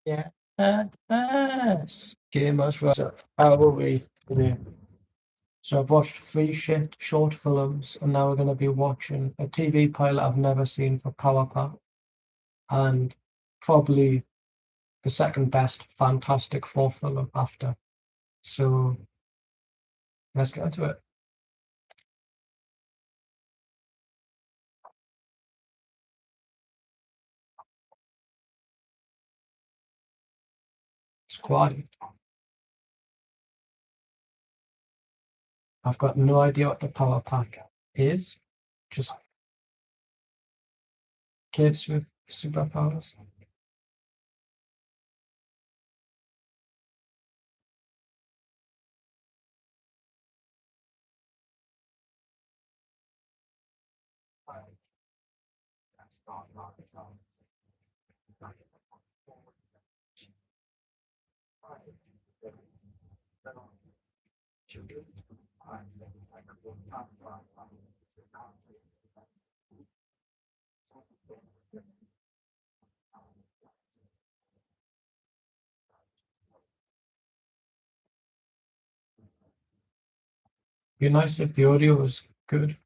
Yeah. Yes. Gamers, right. So, how will we today? So I've watched three short films, and now we're going to be watching a TV pilot I've never seen for Power Pack, and probably the second best Fantastic Four film after. So let's get into it. Squad. I've got no idea what the Power Pack is. Just kids with superpowers. Be nice if the audio was good.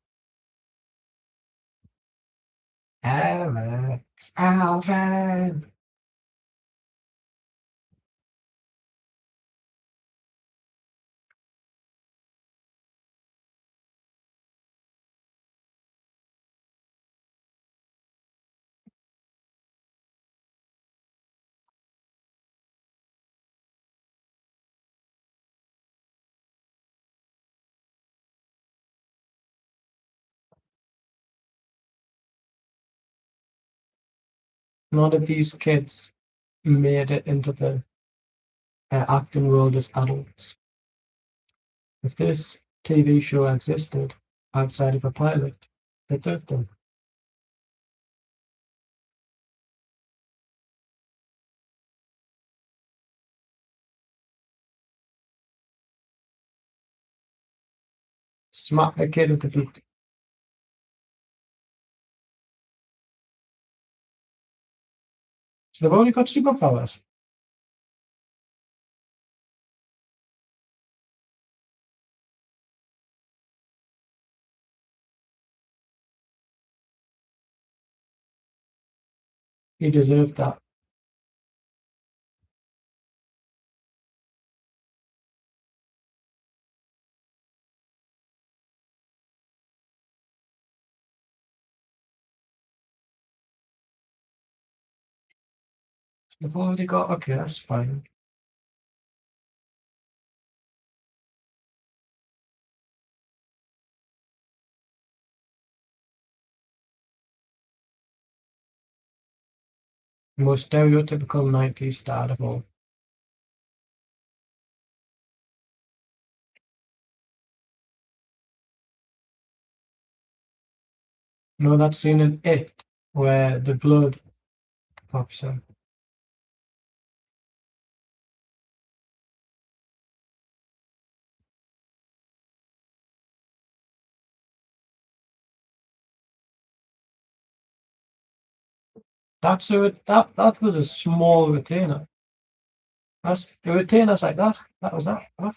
Alex, Alvin. None of these kids made it into the acting world as adults. If this TV show existed outside of a pilot, they'd have done. Smack the kid with the boot. So they've only got superpowers. He deserved that. They've already got, okay, that's fine. Most stereotypical 90s star of all. You know that scene in It where the blood pops out? That was a small retainer. That's the retainers like that. That was that. What?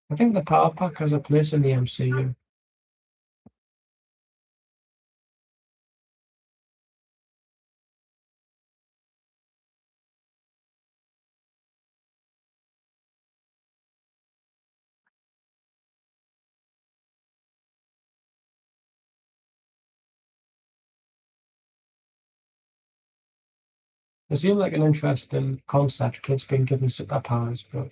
I think the power pack has a place in the MCU. It seemed like an interesting concept, kids being given superpowers, but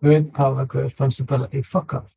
Great power, great responsibility. Fuck off.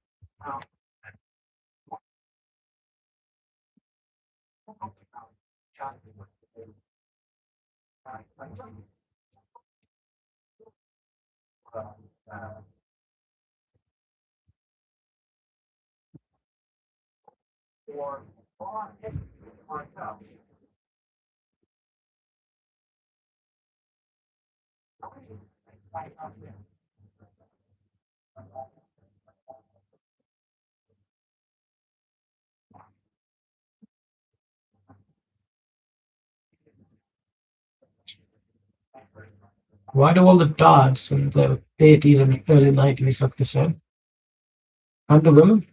Why do all the dads in the 80s and early 90s look the same? And the women?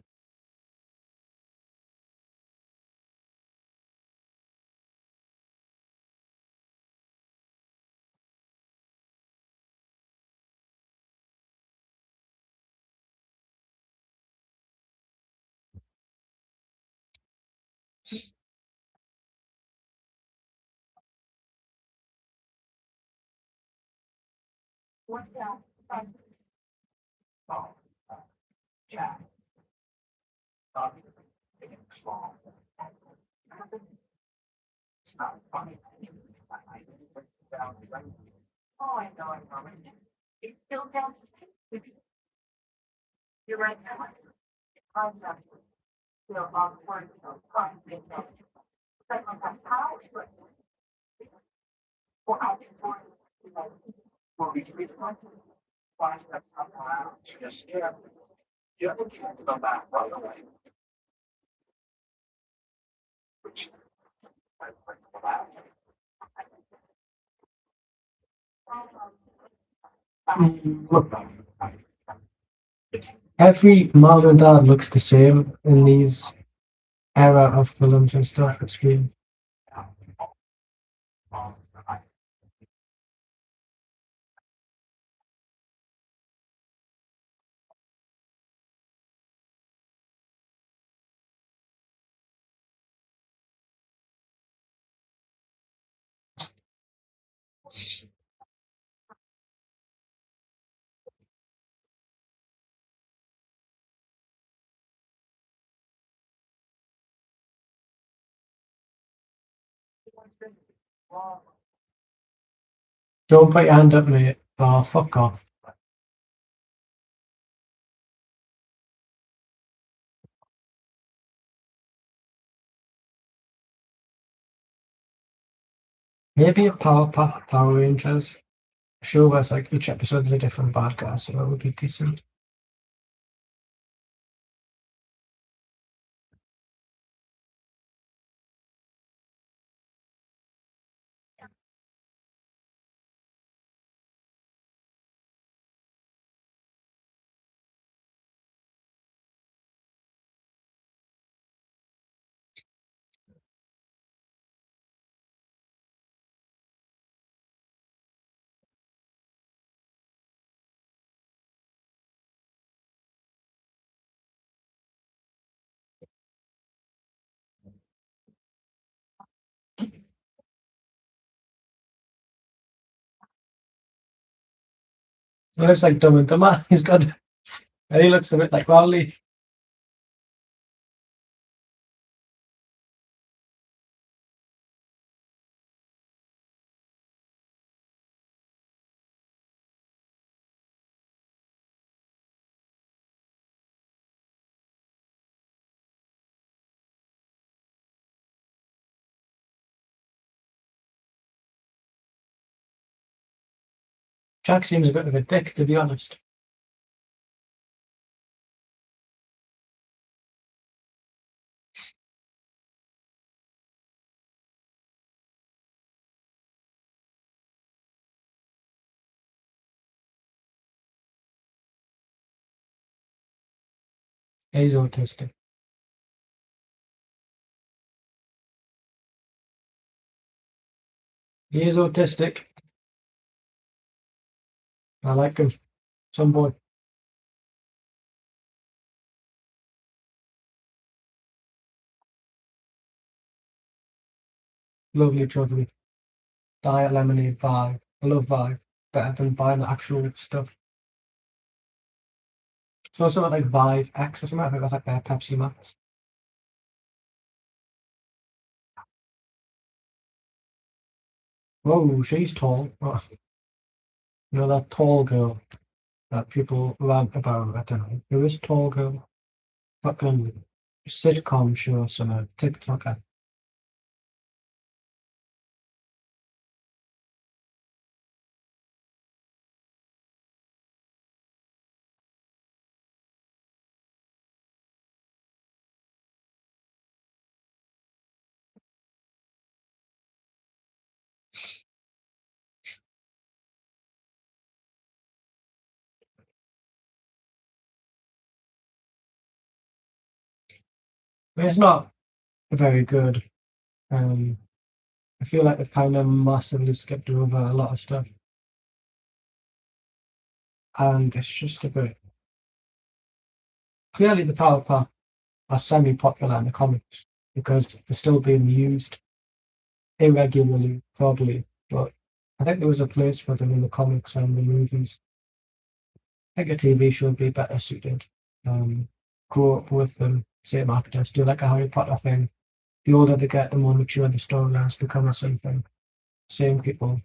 Every mom and dad looks the same in these era of films and stuff. It's weird. Don't put your hand up, mate. Oh, fuck off. Maybe a Power Pack Power Rangers show where it's like each episode is a different bad guy, so that would be decent. He looks like Dumb and Dumber. He's got, he looks a bit like Wally. Jack seems a bit of a dick, to be honest. He's autistic. He is autistic. I like him. Some boy. Lovely trophy. Diet lemonade Vive. I love Vive better than buying the actual stuff. So something like Vive X or something. I think that's like their Pepsi Max. Whoa, she's tall. Oh, you know that tall girl that people rant about. I don't know. Who is tall girl? Fucking sitcom show or something. TikToker. But it's not very good. Um, I feel like they've kind of massively skipped over a lot of stuff, and it's just a bit. Clearly, the Powerpuff are semi-popular in the comics because they're still being used irregularly, probably. But I think there was a place for them in the comics and the movies. I think a TV show would be better suited. Grow up with them, same actors, do like a Harry Potter thing. The older they get, the more mature the storylines become or something. Same people.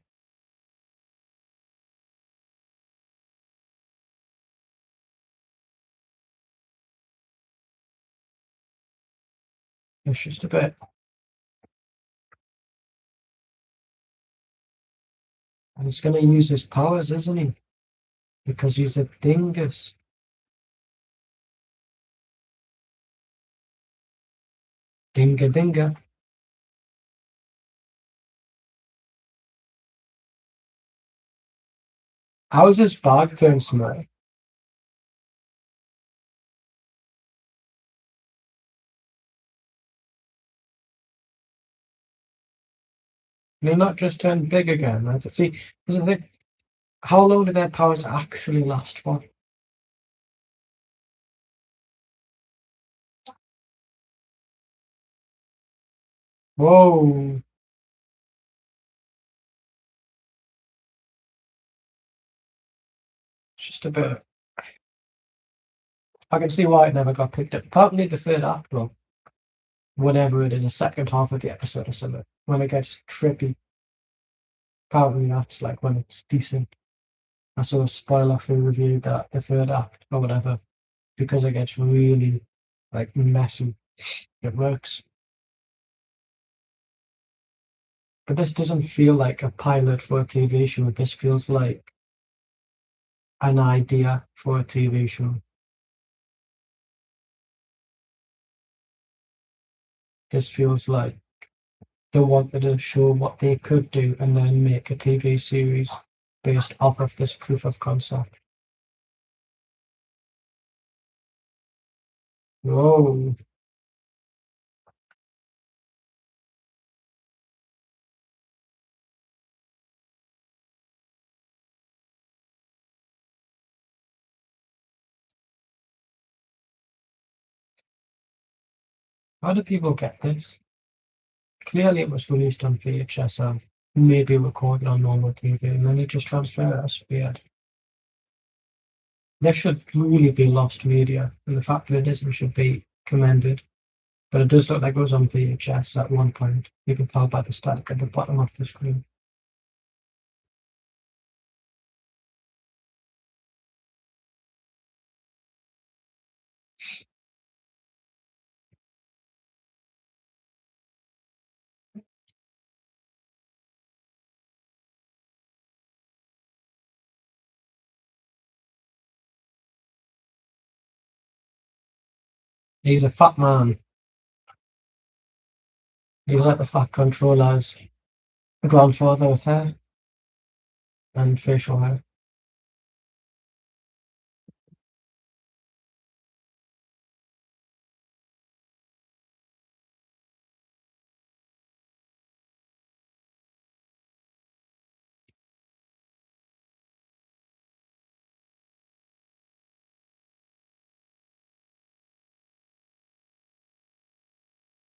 It's just a bit. And he's going to use his powers, isn't he? Because he's a dingus. Dinga dinga. How's his bag turned small? Can he not just turn big again? Right? See, because I think, how long do their powers actually last for? Whoa, it's just a bit. I can see why it never got picked up. Probably the third act, well, whatever it is, the second half of the episode or something, when it gets trippy. Probably that's like when it's decent. I saw a spoiler for review that the third act or whatever, because it gets really like messy. It works. But this doesn't feel like a pilot for a TV show. This feels like an idea for a TV show. This feels like they wanted to show what they could do and then make a TV series based off of this proof of concept. Whoa. How do people get this? Clearly it was released on VHS and maybe recorded on normal TV and then they just transfer it. That's weird. There should really be lost media, and the fact that it isn't should be commended. But it does look like it was on VHS at one point. You can tell by the static at the bottom of the screen. He's a fat man. He was like the fat controller's grandfather with hair and facial hair.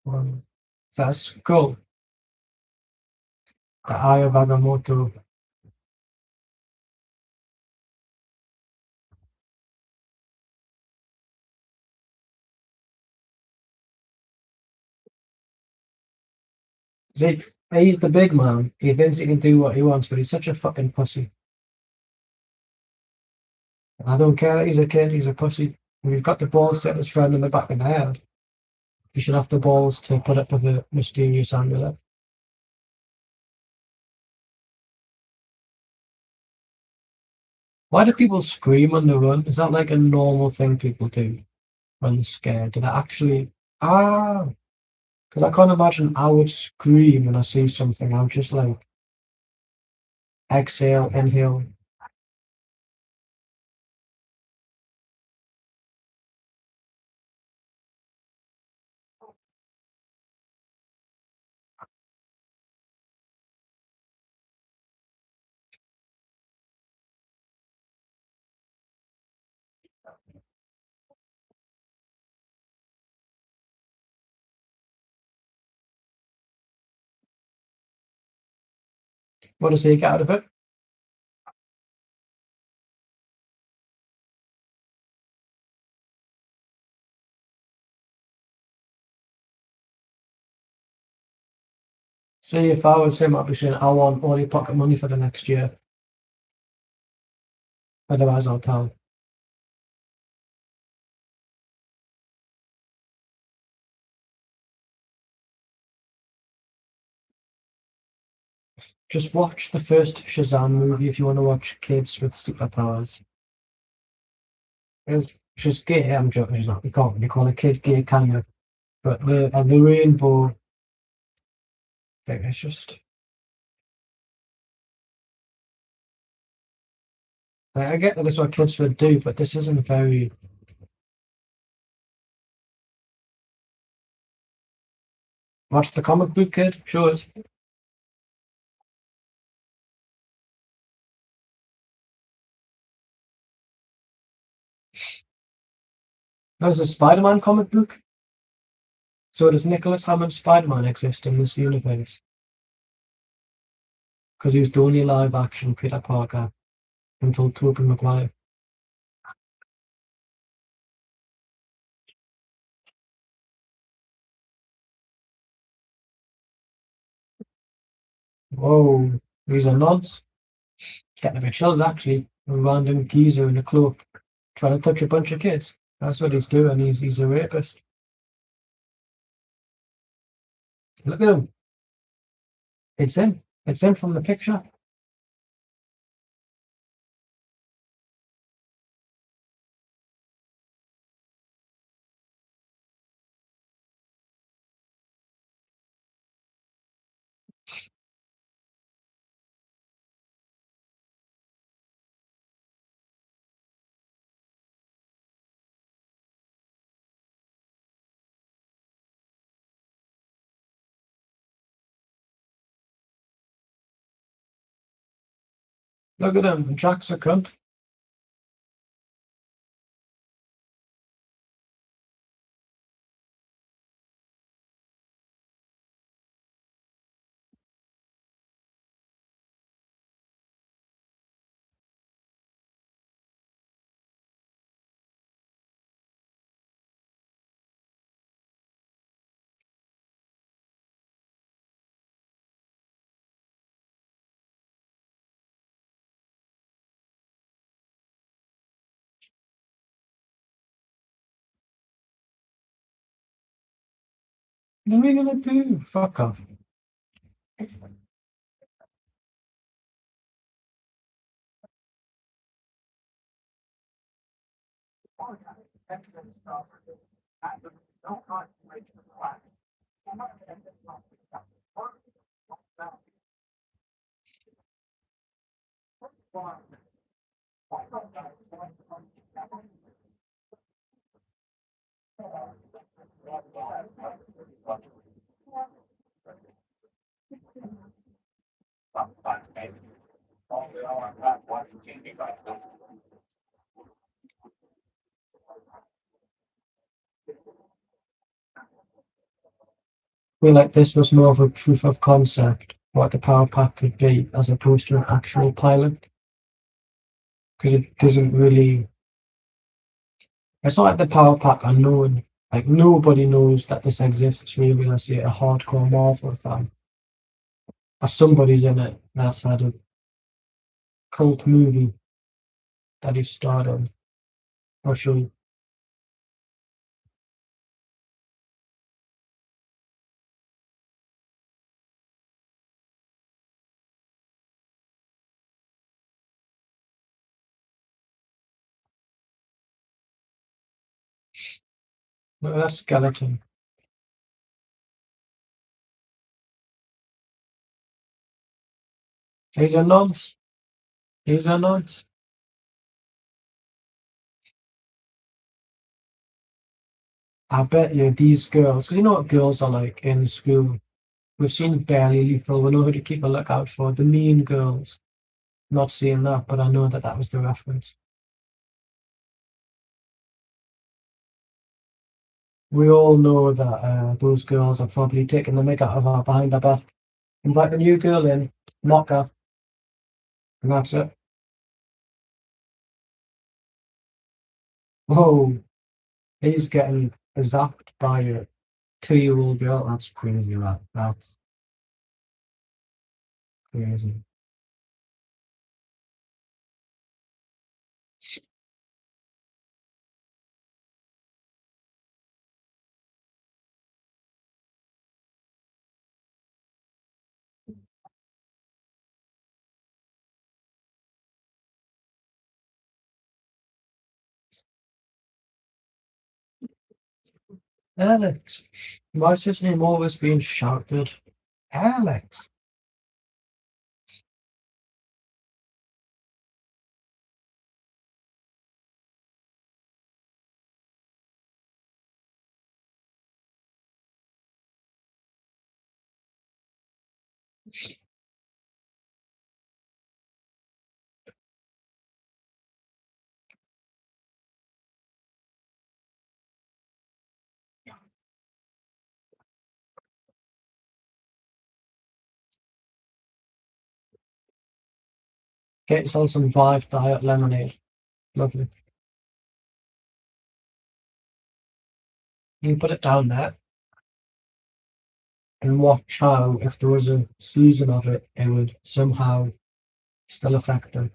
Um, that's cool. The Eye of Agamotto. See, he's the big man. He thinks he can do what he wants, but he's such a fucking pussy. I don't care that he's a kid, he's a pussy. If you've got the balls to hit his friend in the back of the head, you should have the balls to put up with a mysterious amulet. Why do people scream on the run? Is that like a normal thing people do when they're scared? Do they actually. Ah! Because I can't imagine I would scream when I see something. I would just like exhale, inhale. What does he get out of it? See, if I was him, I'd be saying, I want all your pocket money for the next year. Otherwise, I'll tell. Just watch the first Shazam movie if you want to watch kids with superpowers. She's gay, I'm joking, she's not. You can't really call a kid gay, can you? But the rainbow thing is just. Like, I get that it's what kids would do, but this isn't very. Watch the comic book kid, sure is. There's a Spider-Man comic book. So does Nicholas Hammond's Spider-Man exist in this universe? Because he was the only live-action Peter Parker until Tobey Maguire. Whoa, these are nods. Getting a bit chills actually. A random geezer in a cloak trying to touch a bunch of kids. That's what he's doing. He's a rapist. Look at him. It's him. It's him from the picture. Look at him. Jack's a cunt. What are we gonna do? Fuck off. Feel like this was more of a proof of concept what the power pack could be as opposed to an actual pilot, because it doesn't really. It's not like the power pack are known. Like nobody knows that this exists really unless you're a hardcore Marvel fan. Or somebody's in it that's had a cult movie that he starred in. I'll show you. Look at that skeleton. He's a nonce. He's a nonce. I bet you these girls, because you know what girls are like in school. We've seen Barely Lethal. We know who to keep a lookout for. The Mean Girls. Not seeing that, but I know that that was the reference. We all know that those girls are probably taking the mick out of her behind her back. Invite the new girl in, mock her, and that's it. Whoa, he's getting zapped by a 2-year-old girl. That's crazy, that. That's crazy. Alex. Why's his name always being shouted? Alex. Get yourself some Vive Diet Lemonade. Lovely. You can put it down there and watch how, if there was a season of it, it would somehow still affect them.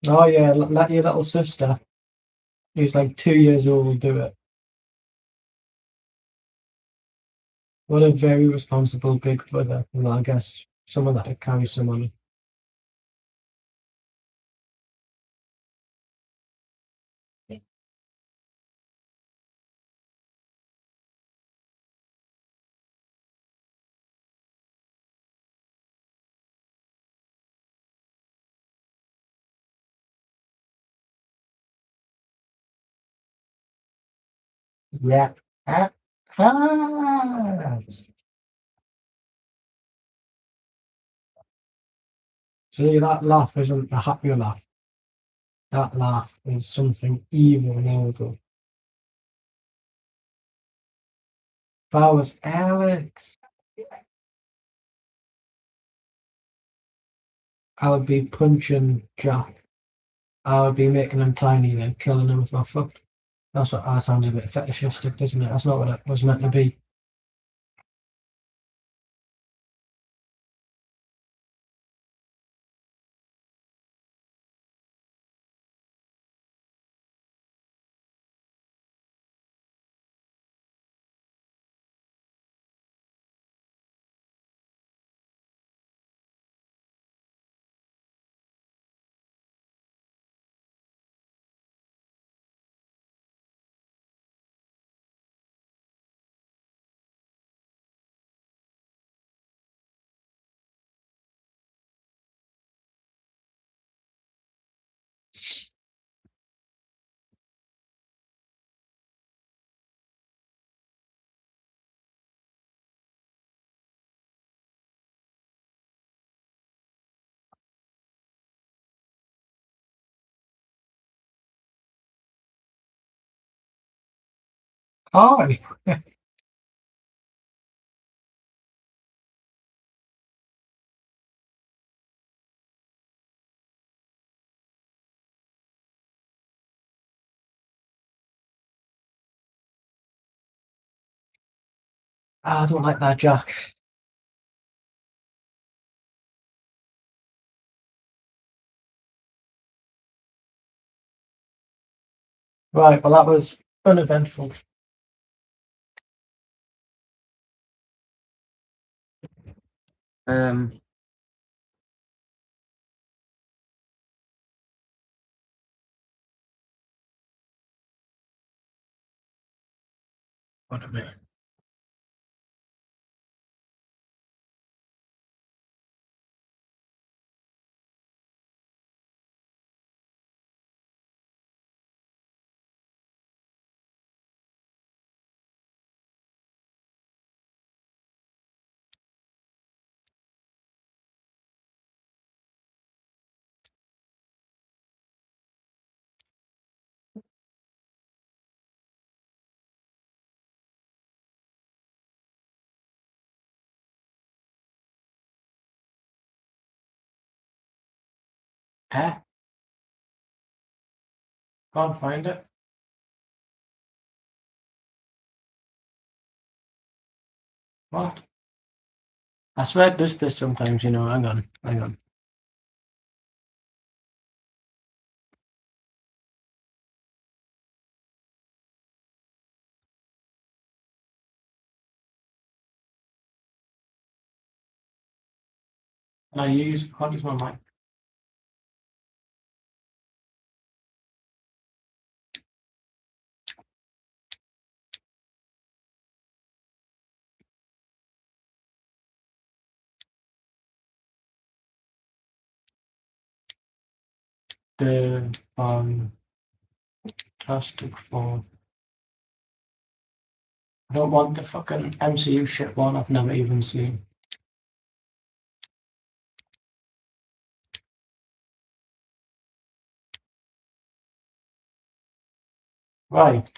Oh yeah, let your little sister, who's like 2 years old, do it. What a very responsible big brother. Well, I guess someone that could carry some money. Yeah. Ah, ah. See, that laugh isn't a happy laugh. That laugh is something evil and illegal. If I was Alex, I would be punching Jack. I would be making him tiny and then killing him with my foot. That's what that sounds a bit fetishistic, doesn't it? That's not what it was meant to be. Oh, I don't like that, Jack. Right, well, that was uneventful. Um, what a minute. Eh? Can't find it. What? I swear it does this sometimes, you know. Hang on, hang on. And can't use my mic. The Fantastic Four. I don't want the fucking MCU shit one I've never even seen. Right.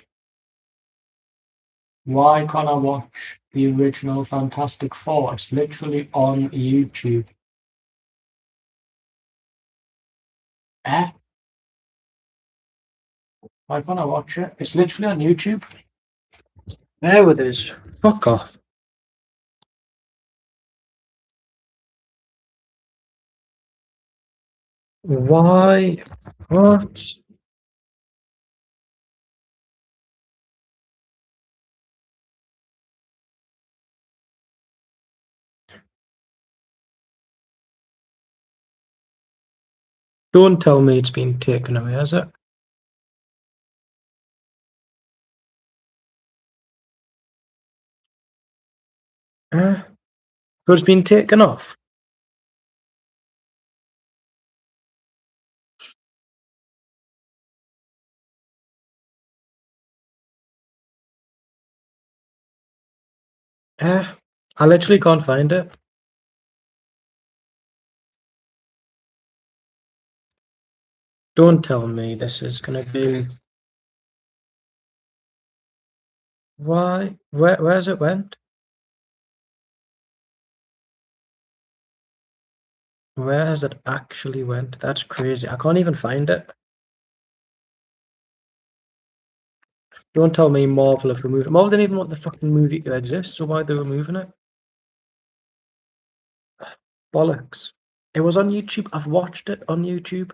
Why can't I watch the original Fantastic Four? It's literally on YouTube. Eh? Why can't I watch it? It's literally on YouTube. There it is. Fuck off. Why? What? Don't tell me it's been taken away, has it? Eh? So it's been taken off? Eh? I literally can't find it. Don't tell me this is gonna be. Why? Where's it went? Where has it actually went? That's crazy. I can't even find it. Don't tell me Marvel have removed it. Marvel didn't even want the fucking movie to exist, so why are they removing it? Bollocks. It was on YouTube. I've watched it on YouTube.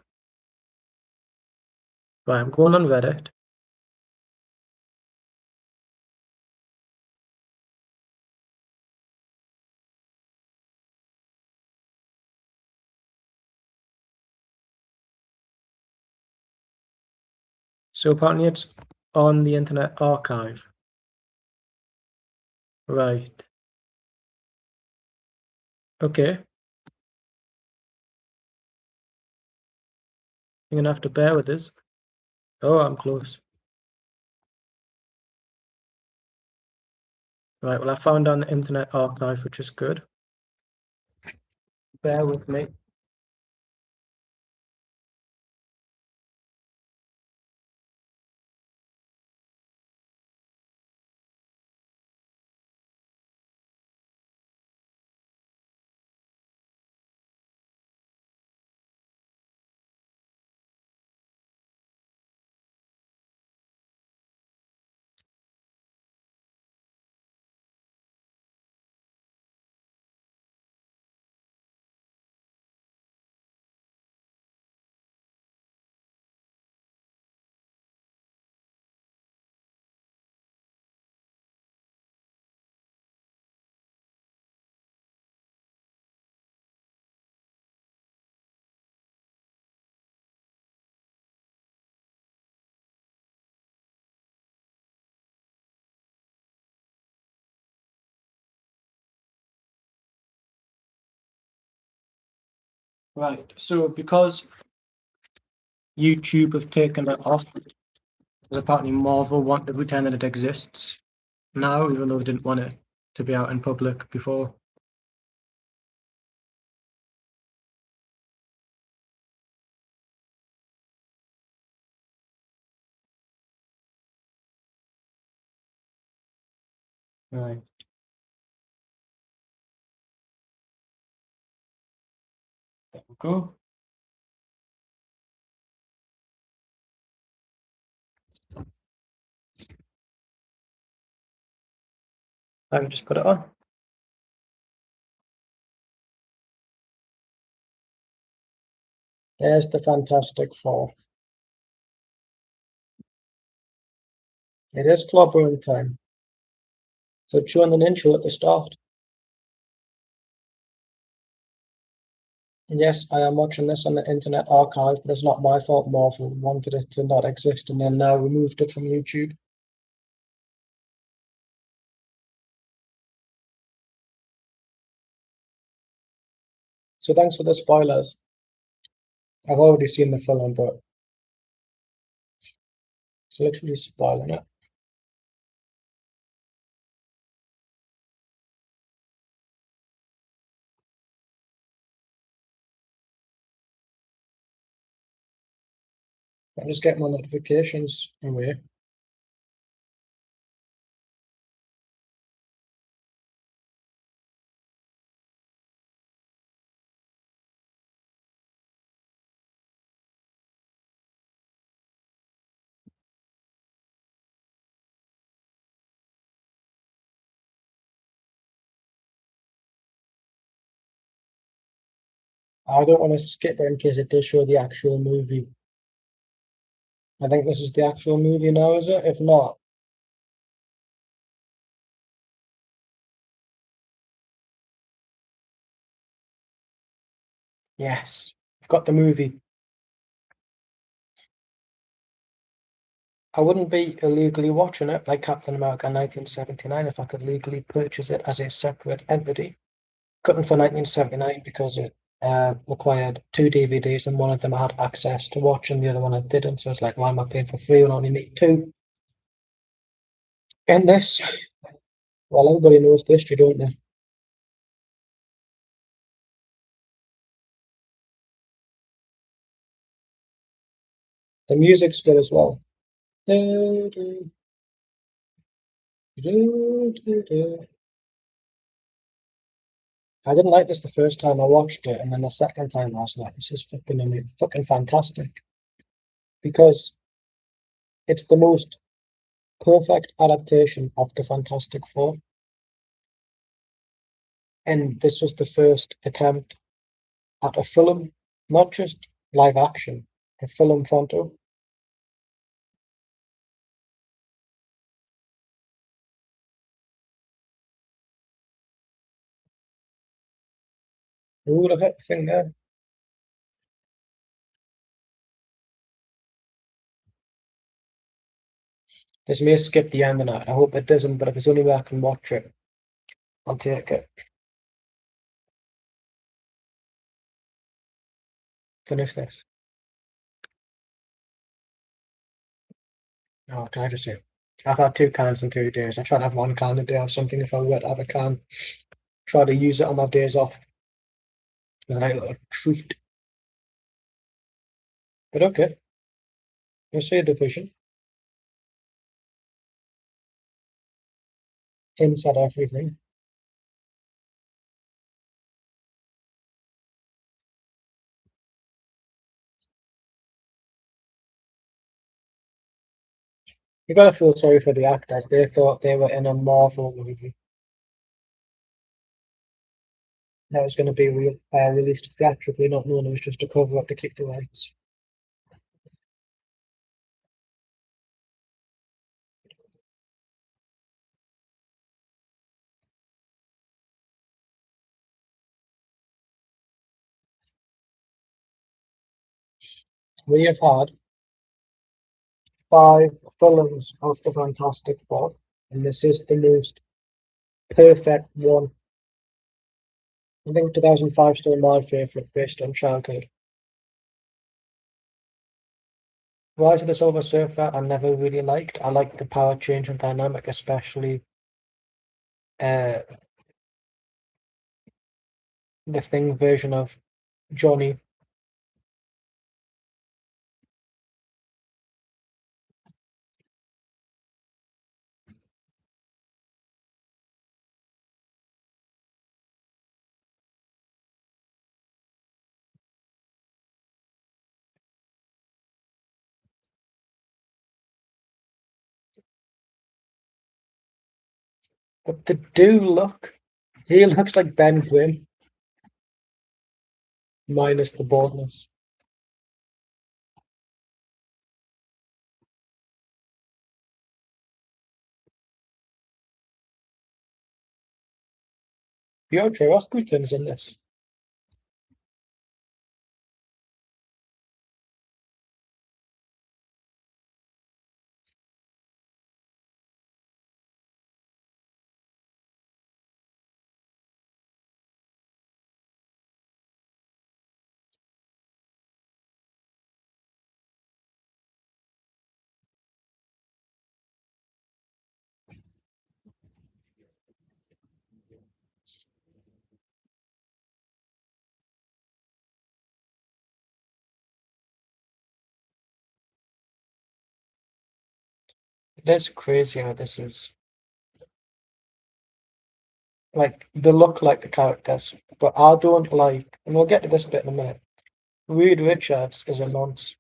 Right, I'm going on Reddit. So apparently it's on the Internet Archive. Right. Okay. You're gonna have to bear with this. Oh, I'm close. Right, well I found on the Internet Archive, which is good. Bear with me. Right. So because YouTube have taken it off, apparently Marvel want to pretend that it exists now, even though they didn't want it to be out in public before. Right. There we go. I can just put it on. There's the Fantastic Four. It is clobbering time. So showing an intro at the start. And yes, I am watching this on the Internet Archive, but it's not my fault. Marvel wanted it to not exist and then now removed it from YouTube. So thanks for the spoilers. I've already seen the film, but it's literally spoiling it. I'm just getting my notifications away. I don't want to skip it in case it does show the actual movie. I think this is the actual movie now, is it? If not, yes, I've got the movie. I wouldn't be illegally watching it like Captain America 1979 if I could legally purchase it as a separate entity. Couldn't for 1979 because it required two DVDs and one of them I had access to watch and the other one I didn't. So it's like, why am I paying for three when I only need two? And this, well, everybody knows the history, don't they? The music's good as well. Do, do, do, do, do. I didn't like this the first time I watched it, and then the second time I was like, this is fucking fantastic. Because it's the most perfect adaptation of the Fantastic Four. And this was the first attempt at a film, not just live action, a film photo. Who would have hit the thing there? This may skip the end of that. I hope it doesn't, but if it's only way I can watch it, I'll take it. Finish this. Oh, can I just say, I've had two cans in 2 days. I try to have one can a day or something if I were to have a can. Try to use it on my days off as a nice little treat. But okay, you see the vision inside everything. You gotta feel sorry for the actors. They thought they were in a Marvel movie that was going to be released theatrically, not knowing it was just a cover up to keep the rights. We have had 5 films of the Fantastic Four, and this is the most perfect one. I think 2005 still my favourite based on childhood. Rise of the Silver Surfer I never really liked. I liked the power change and dynamic, especially uh, the Thing version of Johnny. But the do look, he looks like Ben Grimm, minus the baldness. Piotr Rasputin's in this. It is crazy how this is. Like, they look like the characters, but I don't like, and we'll get to this bit in a minute. Reed Richards is a nonce.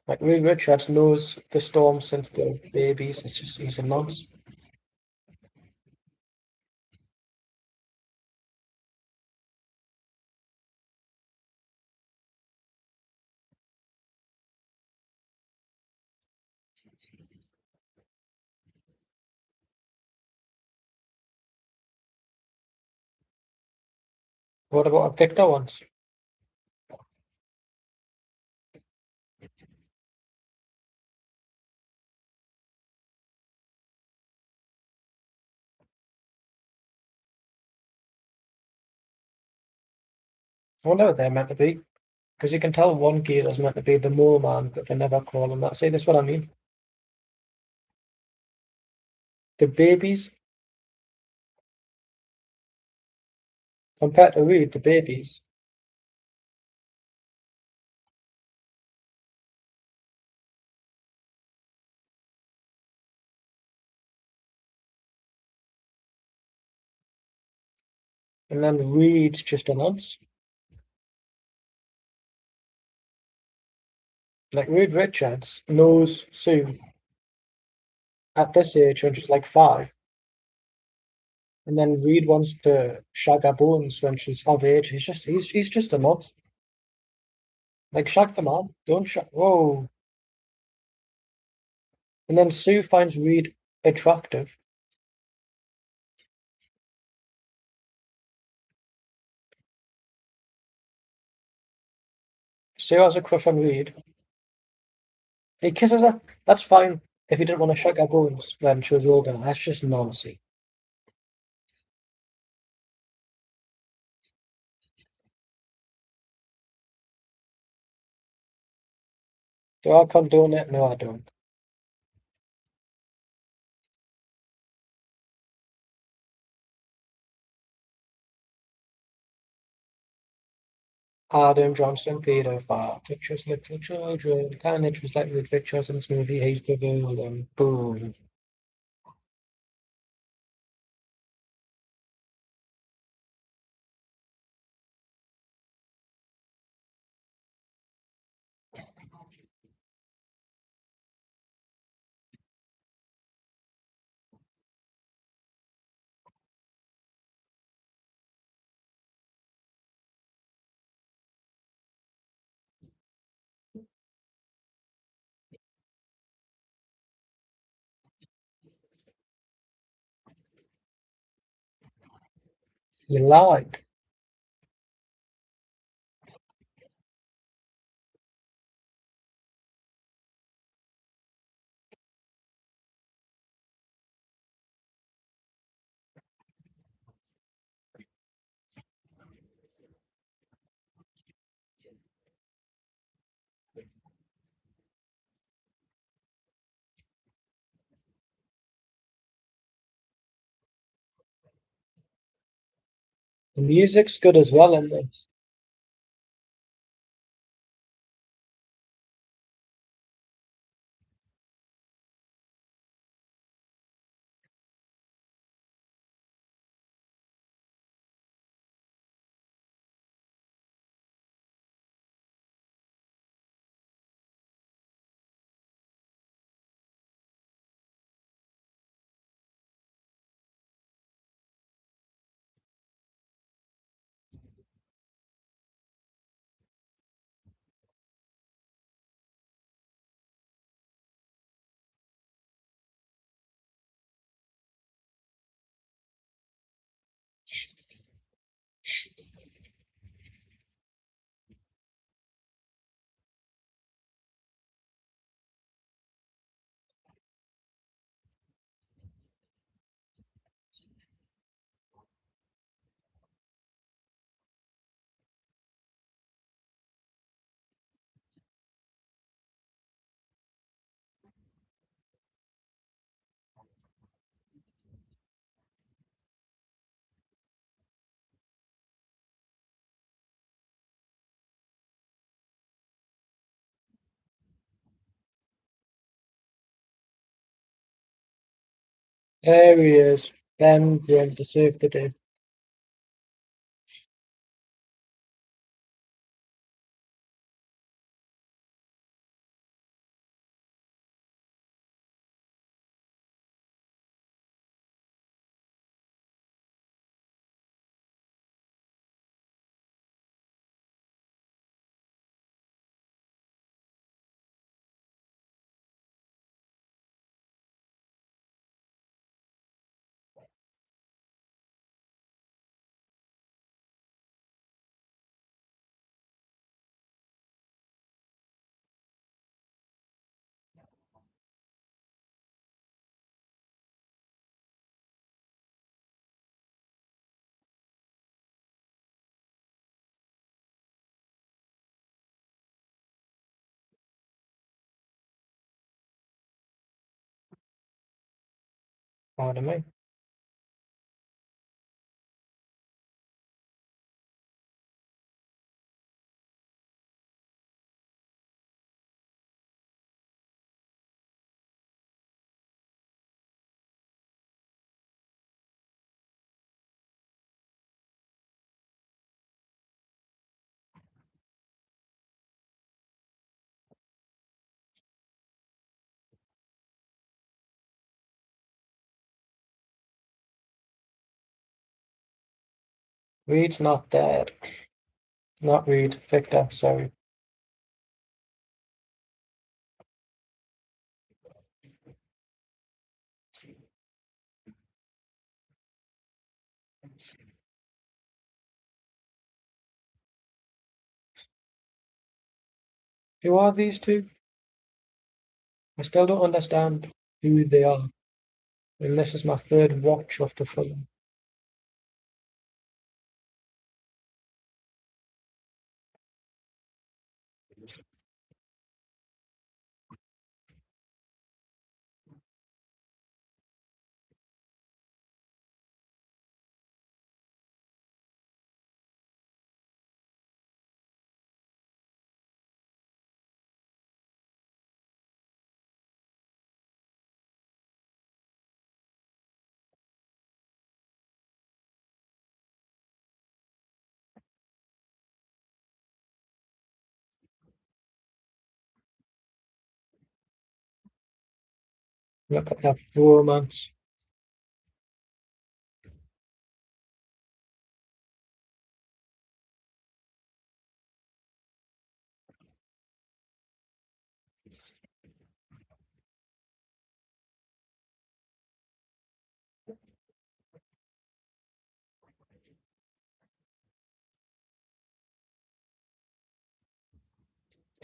Like, Reed Richards knows the storm since they're babies. It's just, he's a nonce. What about Victor ones? I wonder what they're meant to be. Because you can tell one geezer's meant to be the mole man, but they never call him that. See, that's what I mean. The babies, compared to Reed, the babies, and then Reed's just a nonce. Like, Reed Richards knows Sue at this age when she's like 5. And then Reed wants to shag her bones when she's of age. He's just a nut. Like, shag the man. Don't shag. Whoa. And then Sue finds Reed attractive. Sue has a crush on Reed. He kisses her. That's fine. If he didn't want to shag her bones when she was older, that's just nonsense. Do I condone it? No, I don't. Adam Johnson, pedophile, touches little children, kind of just like with pictures in this movie, he's the villain. Boom. You lied. The music's good as well in this. There he is. Them going to save the day. Pardon me. Reed's not dead. Not Reed. Victor, sorry. Who are these two? I still don't understand who they are. And this is my third watch of the film. Look at that romance.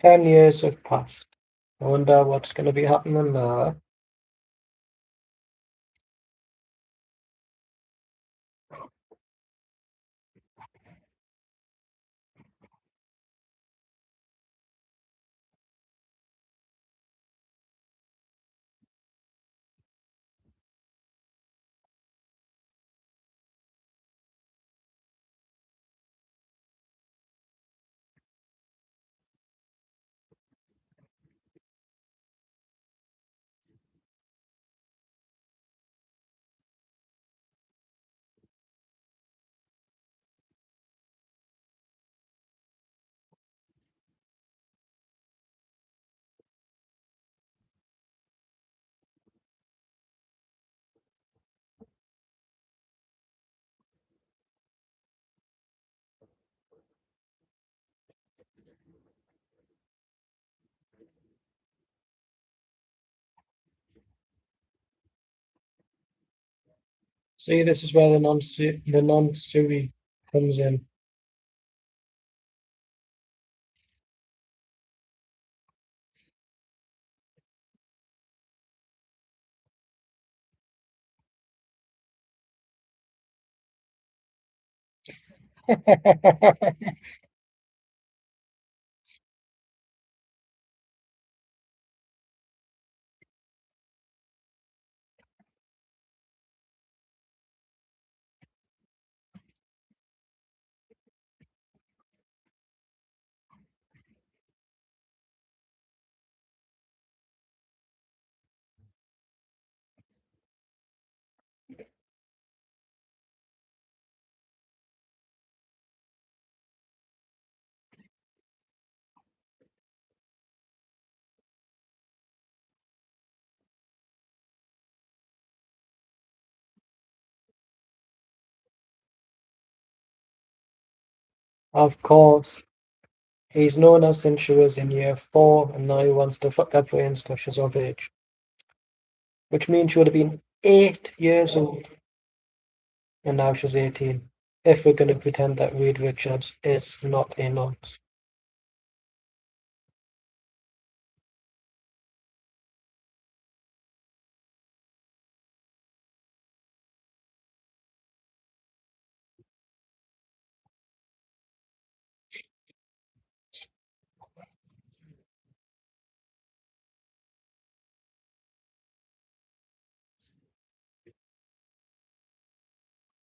10 years have passed. I wonder what's going to be happening now. See, this is where the non-sui comes in. Of course, he's known her since she was in year 4, and now he wants to fuck her brains because she's of age. Which means she would have been 8 years old, and now she's 18. If we're going to pretend that Reed Richards is not a nonce.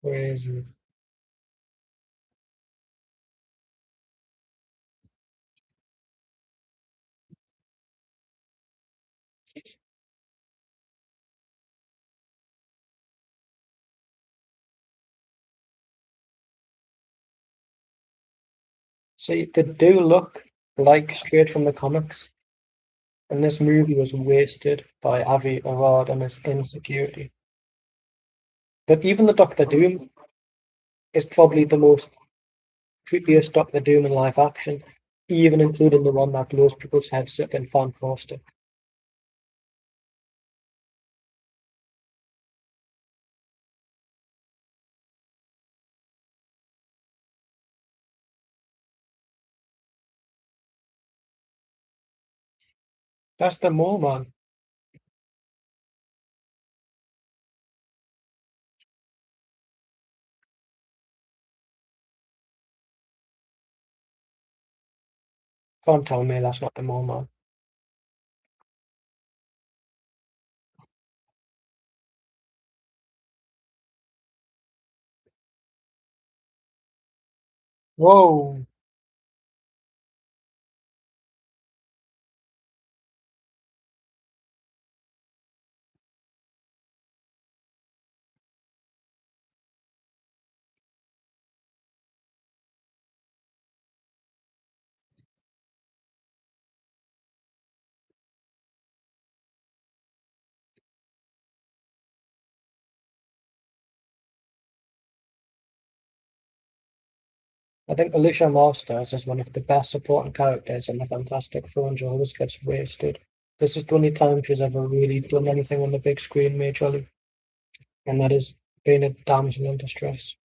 Crazy. See, they do look like straight from the comics, and this movie was wasted by Avi Arad and his insecurity. That even the Doctor Doom is probably the most creepiest Doctor Doom in live action, even including the one that blows people's heads up in Fan Foster. That's the mole man. Can't tell me that's not the mole man. Whoa. I think Alicia Masters is one of the best supporting characters in the Fantastic Four and she always gets wasted. This is the only time she's ever really done anything on the big screen majorly, and that is being a damsel in distress.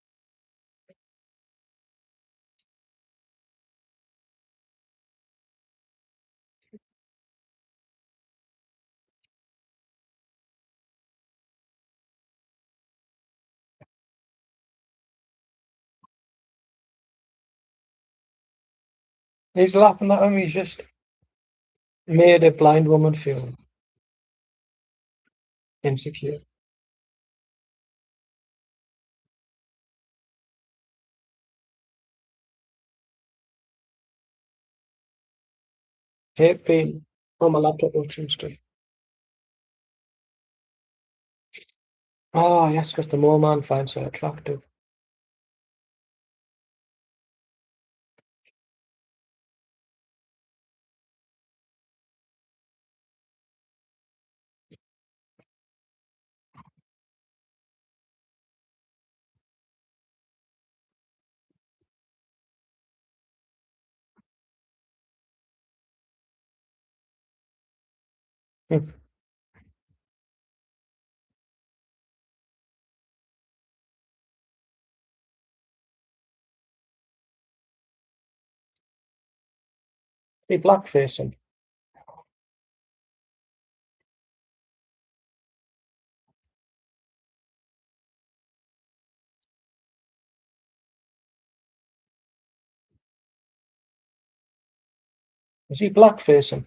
He's laughing at him. He's just made a blind woman feel insecure. Hate being on my laptop watching stuff. Oh, yes, because the mole man finds her attractive. Hmm. He blackfacing. Is he blackfacing?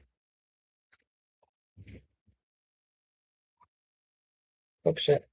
Looks it.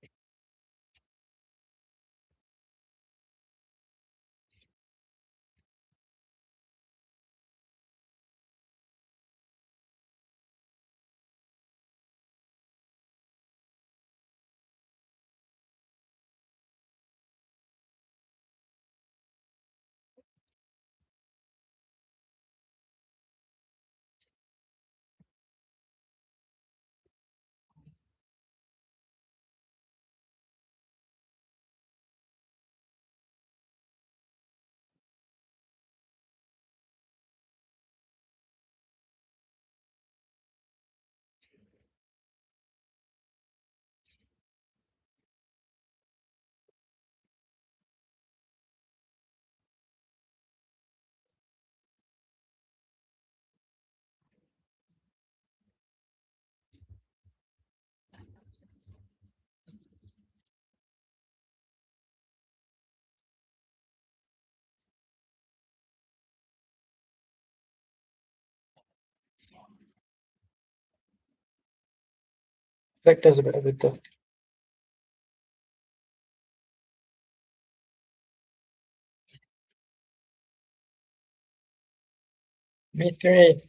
Victor's a bit of a duck. Me three.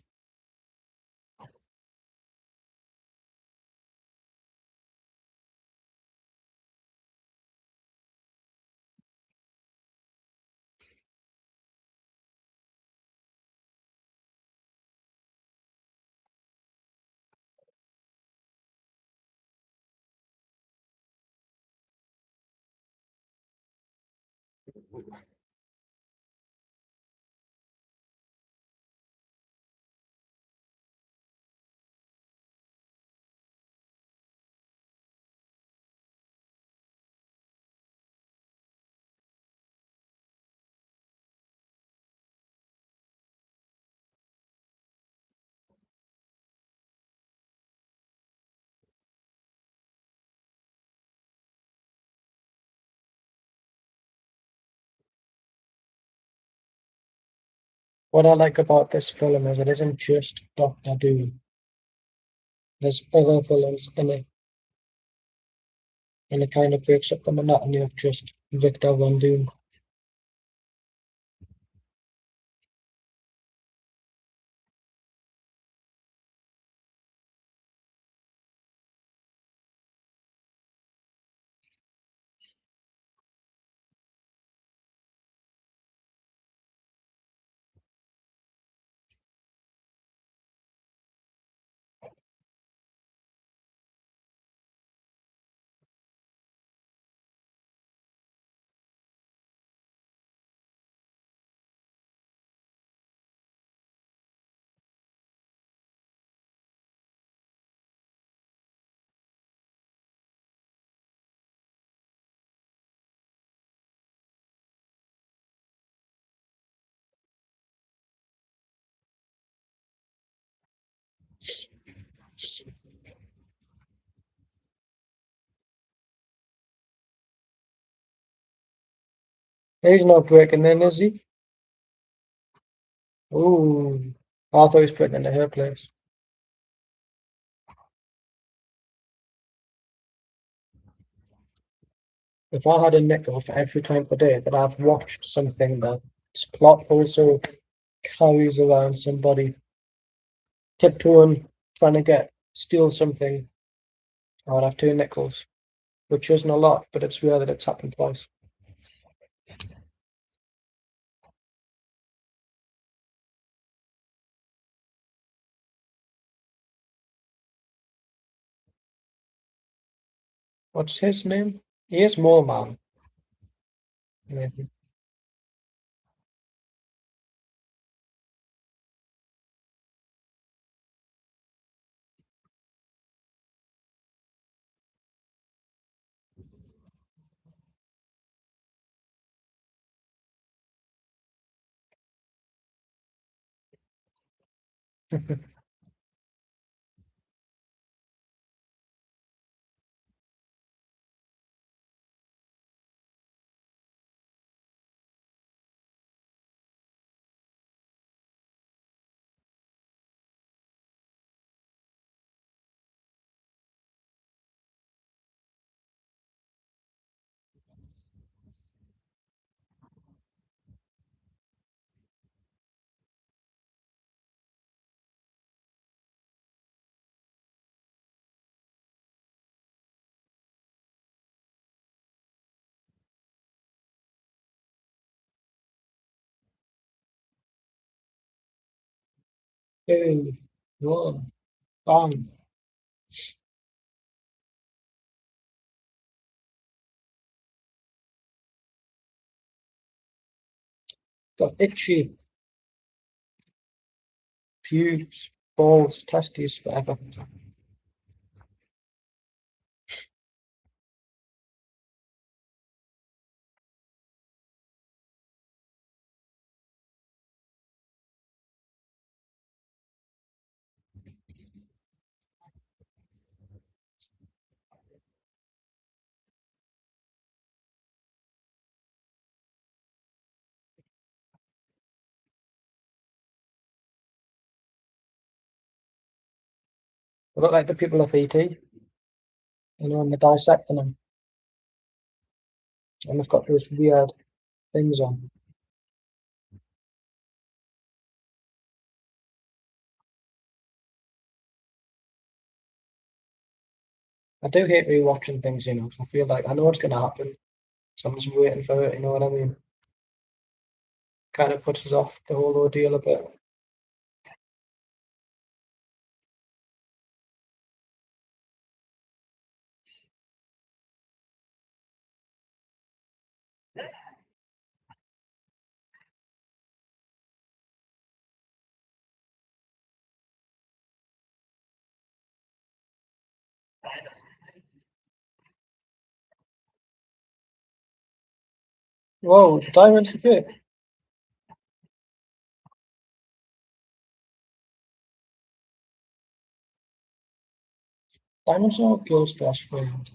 What I like about this film is it isn't just Doctor Doom. There's other villains in it, and it kind of breaks up the monotony of just Victor Von Doom. He's not breaking in, is he? Ooh. I thought he was putting it in her place. If I had a nickel for every time per day that I've watched something that's plot also carries around somebody tiptoeing, trying to steal something, I would have 2 nickels, which isn't a lot, but it's rare that it's happened twice. What's his name? He is Mole Man. Maybe. Hey, whoa, bang. Got itchy pubes, balls, testes, whatever. They look like the people of ET, and they're dissecting them, and they've got those weird things on. I do hate rewatching things, 'cause I feel like I know what's going to happen, so I'm just waiting for it, you know what I mean? Kind of puts us off the whole ordeal a bit. Whoa, diamonds are good. Diamonds are a girl's best friend.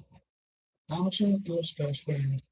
Diamonds are a girl's best friend.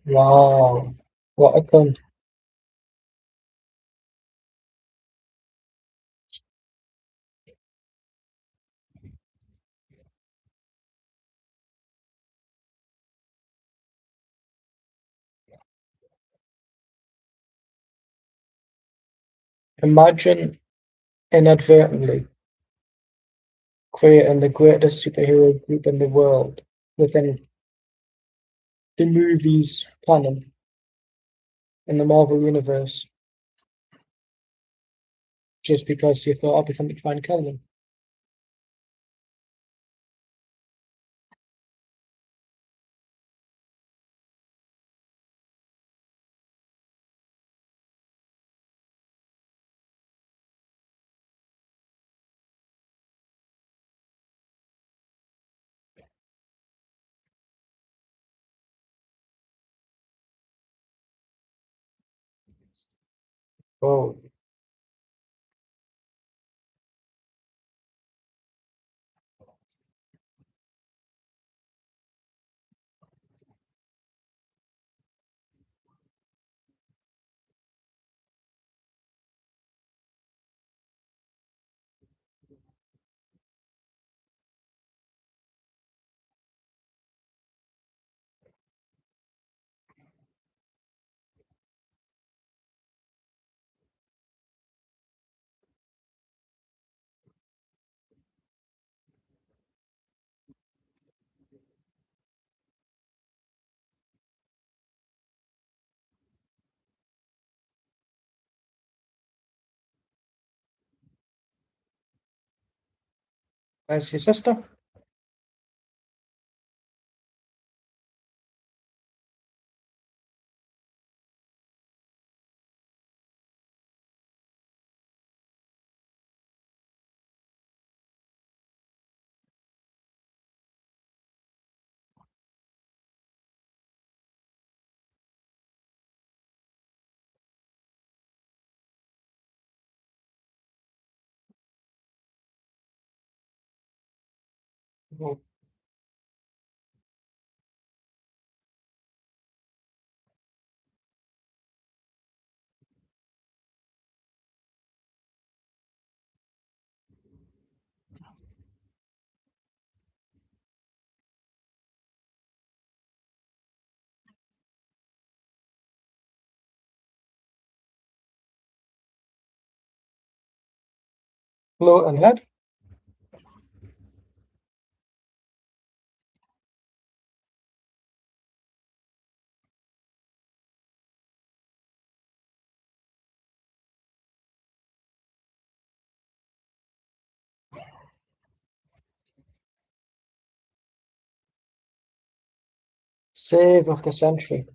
Wow, what a cunt. Imagine inadvertently creating the greatest superhero group in the world within the movies canon in the Marvel universe just because you thought I'd be fun to try and kill them. Oh, where's your sister? Oh, floating head. Save of the century.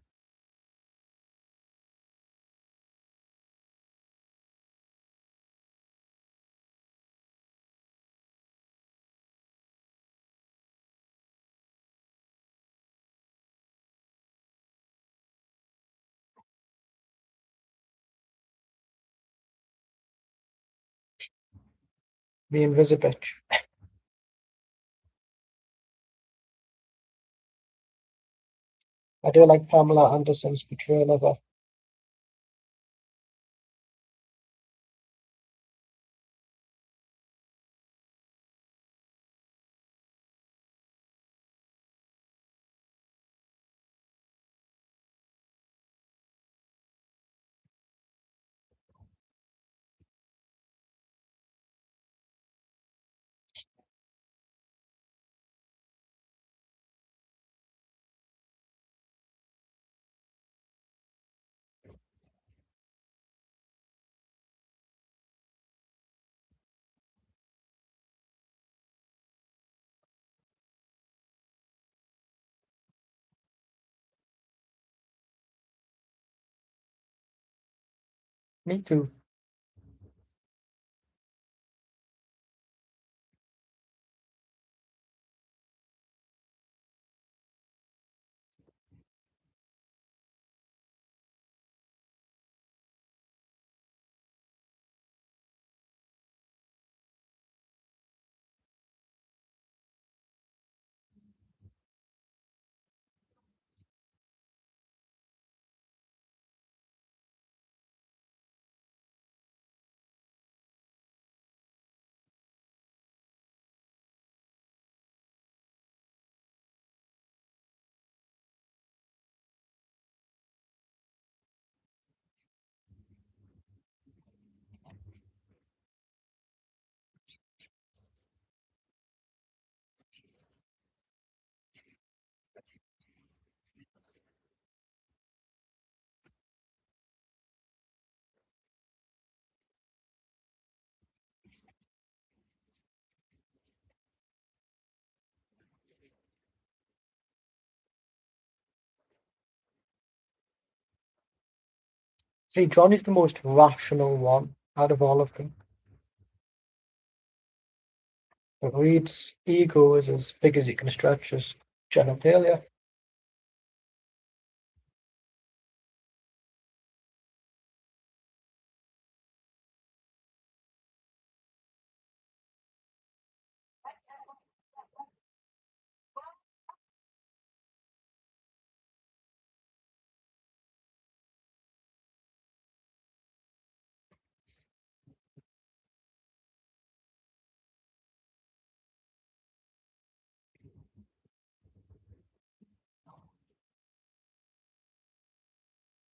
The Invisibitch. I do like Pamela Anderson's portrayal of her. Me too. See, Johnny's the most rational one out of all of them. But Reed's ego is as big as he can stretch his genitalia.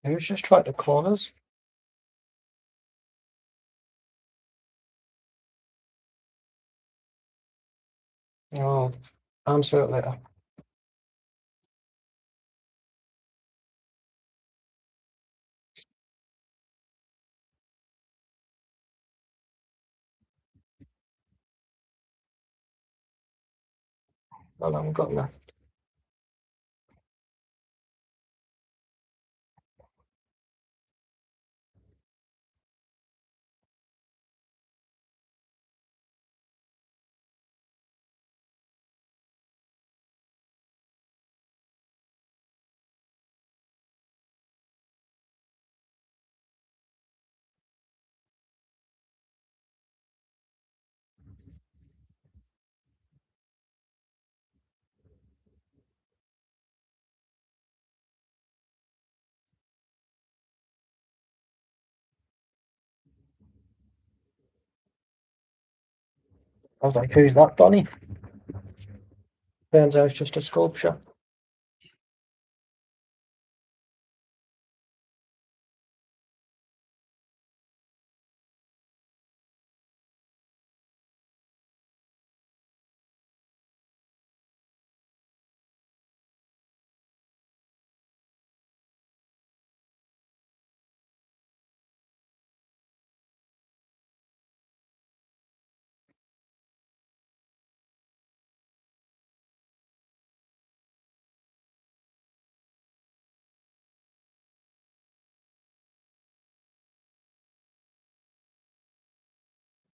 He was just trying to corner us. Oh, answer it later. Well, I haven't got that. I was like, who's that, Donny? Turns out it's just a sculpture.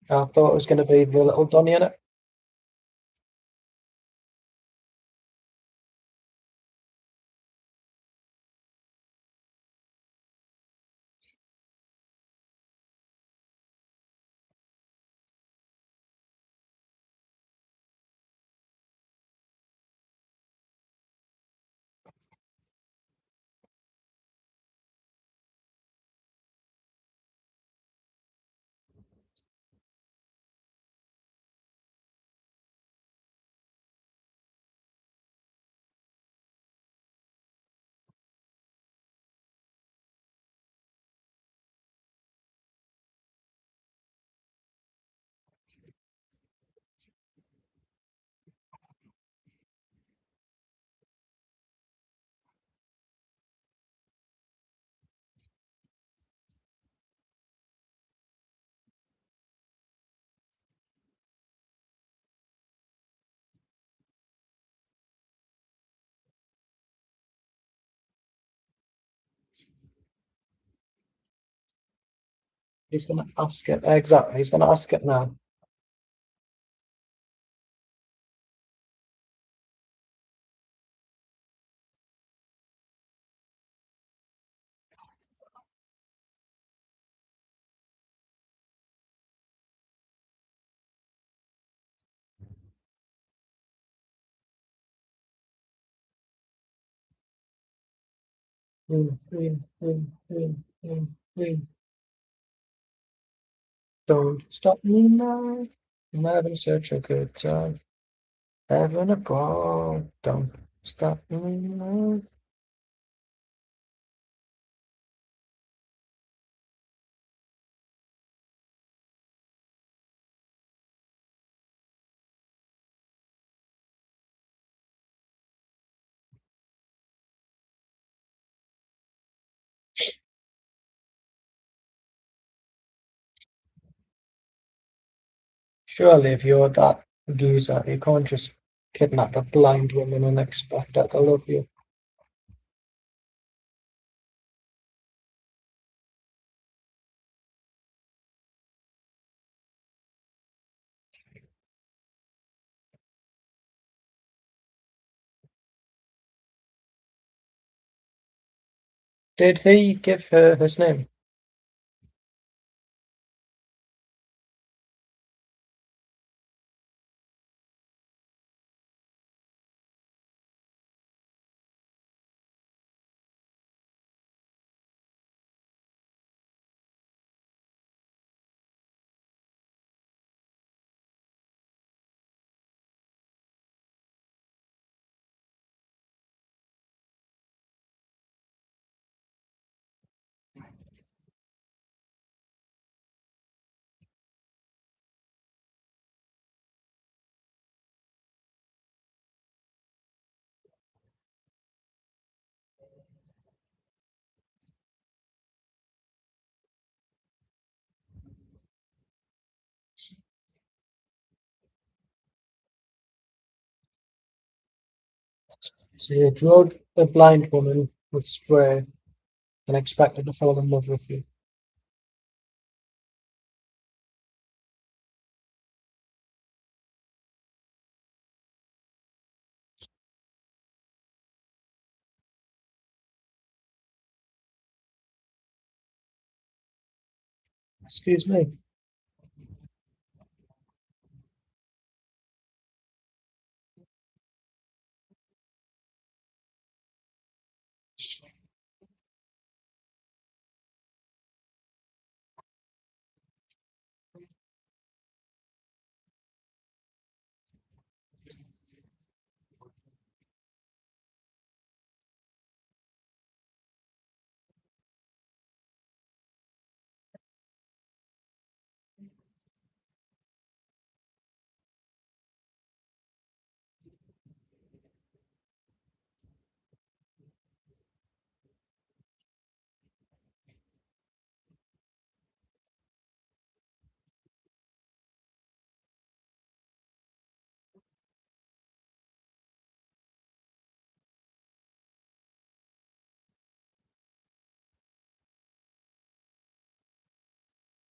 I thought it was going to be the little Donny in it. He's going to ask it. Exactly. He's going to ask it now. Mm, mm, mm, mm, mm, mm. Don't stop me now. I'm having such a good time. Having a ball. Don't stop me now. Surely, if you're that geezer, you can't just kidnap a blind woman and expect her to love you. Did he give her his name? So you drug a blind woman with spray and expected to fall in love with you. Excuse me.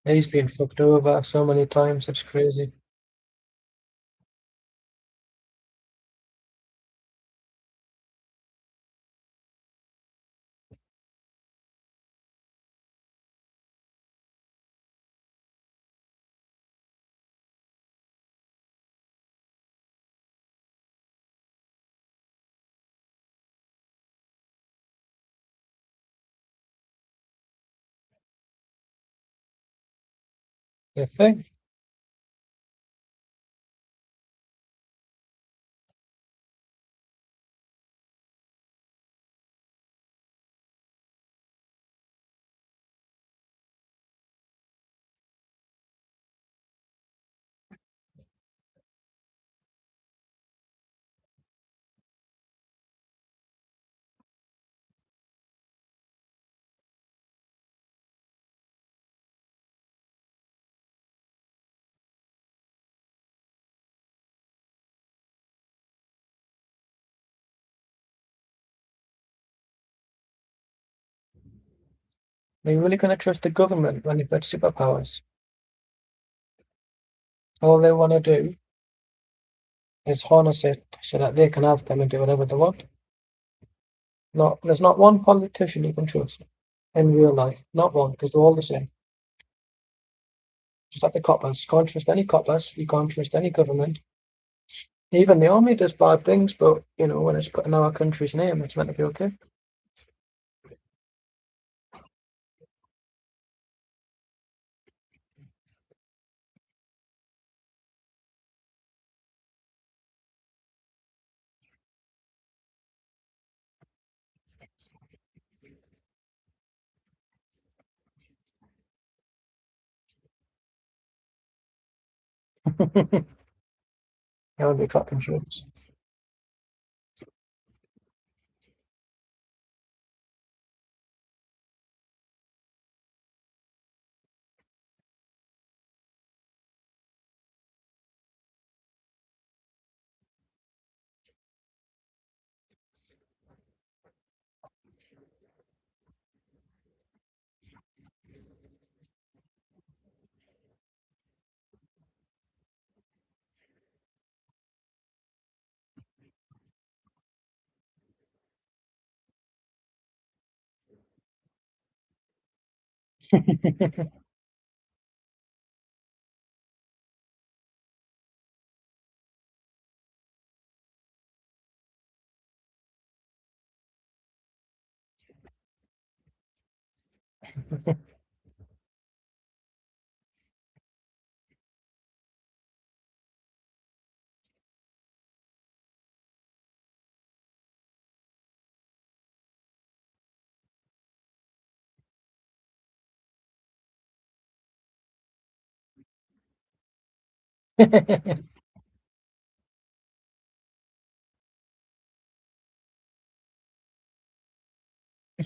He's been fucked over so many times, it's crazy. You think? Are you really gonna trust the government when you've got superpowers? All they want to do is harness it so that they can have them and do whatever they want. Not, there's not one politician you can trust in real life. Not one, because they're all the same. Just like the coppers. You can't trust any coppers. You can't trust any government. Even the army does bad things, but you know, when it's put in our country's name, it's meant to be okay. That would be cracking jokes.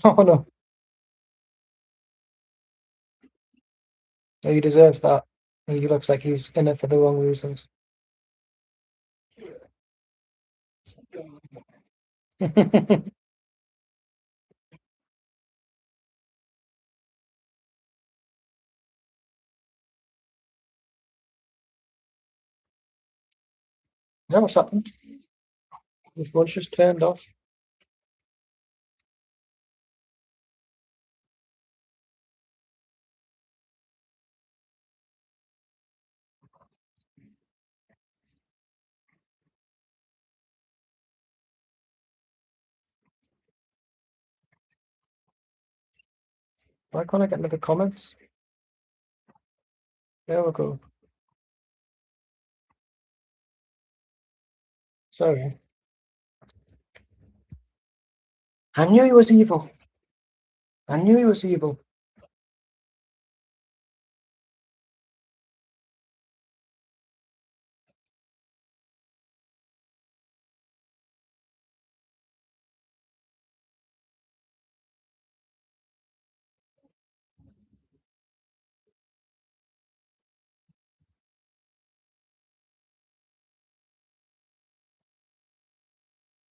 Oh no, he deserves that. He looks like he's in it for the wrong reasons. Yeah, what's happened? His phone's just turned off. Why can't I get into the comments? There we go. Sorry. I knew he was evil. I knew he was evil.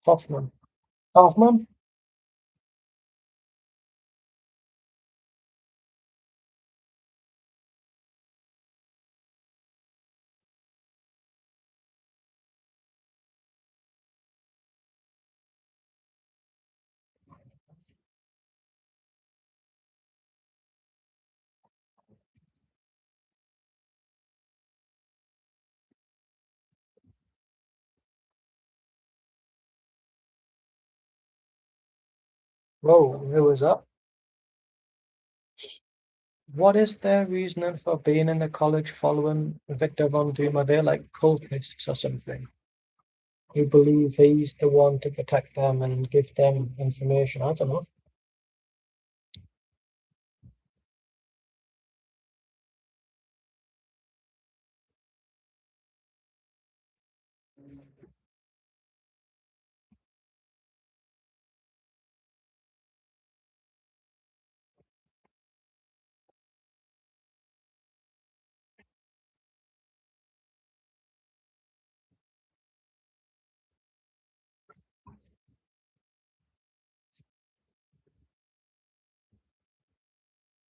Hoffman. Hoffman? Whoa, who was that? What is their reasoning for being in the college following Victor Von Doom? Are they like cultists or something who believe he's the one to protect them and give them information? I don't know.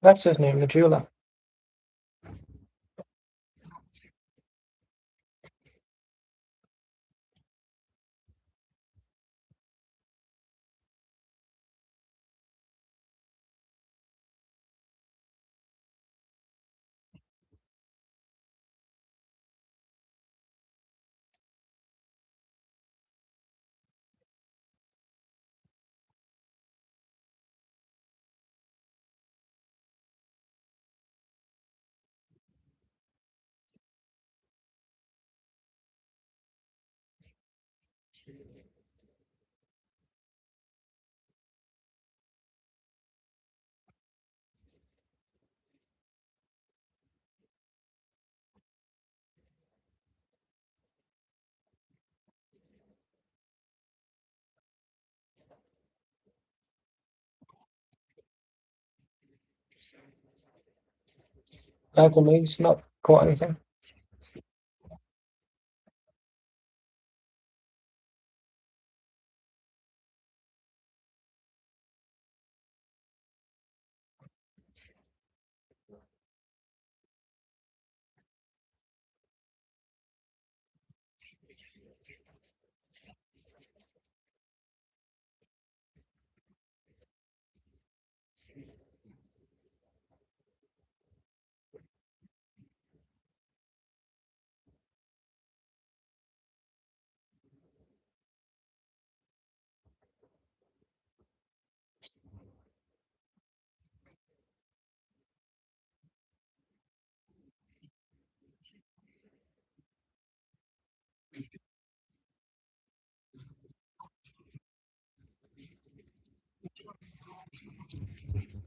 That's his name, the jeweler. Michael Mead's not caught anything.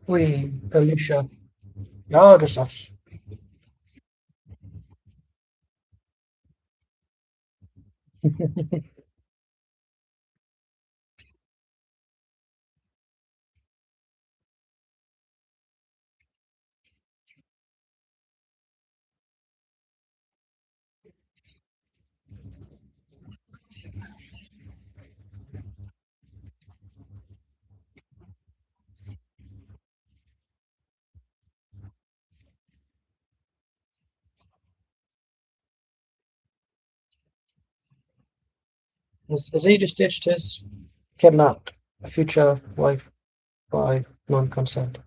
Oui, Alicia. Ja, das ist das. Has he just ditched his kidnapped future wife by non-consent?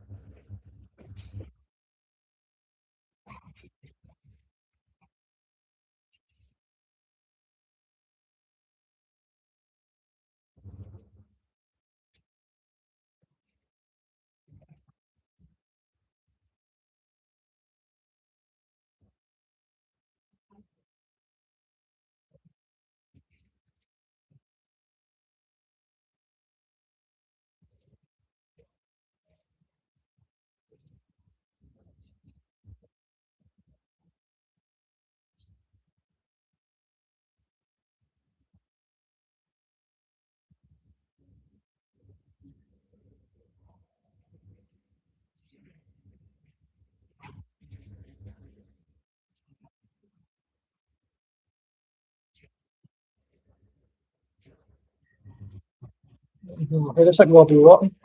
Mhm. It looks like Robbie Rotten.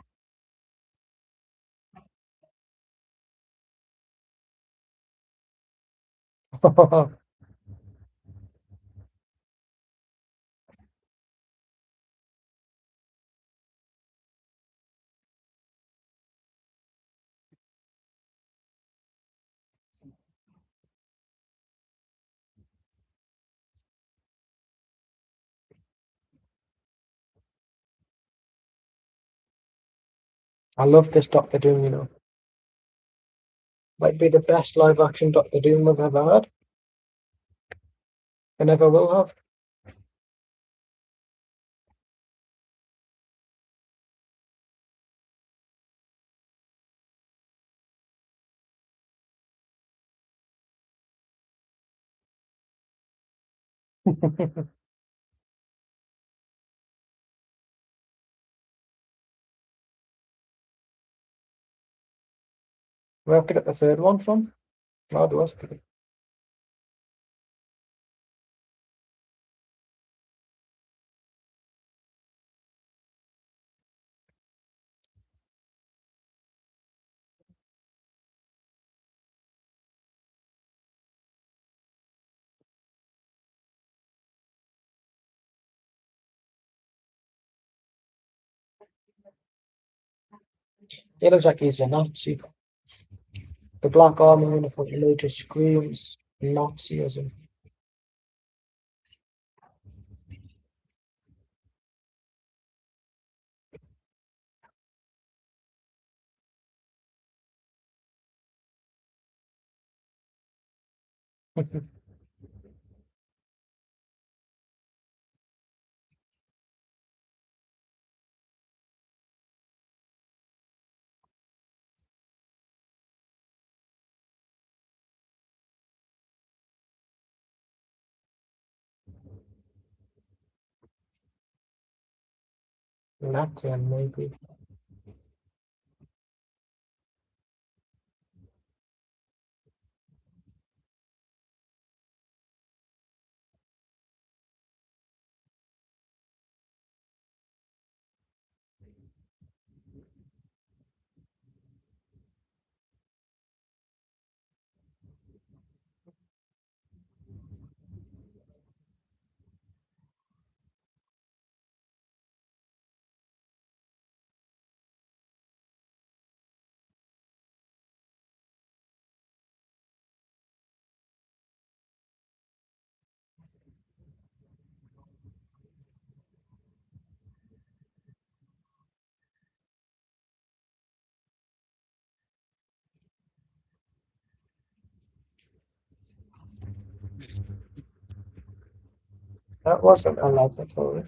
I love this Doctor Doom, you know. Might be the best live action Doctor Doom I've ever had and ever will have. We have to get the third one from. Oh, there was three. He looks like he's a Nazi. The black armor uniform really just screams Nazism. Latvian, maybe. That wasn't a lavatory.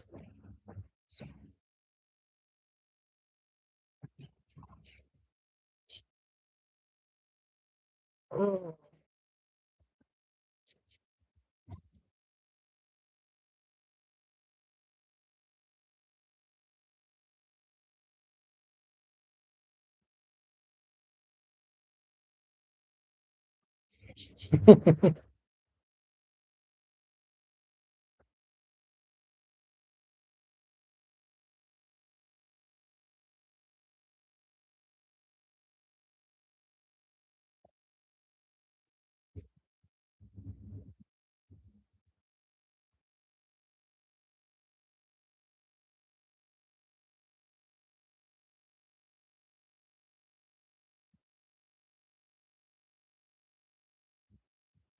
Mm.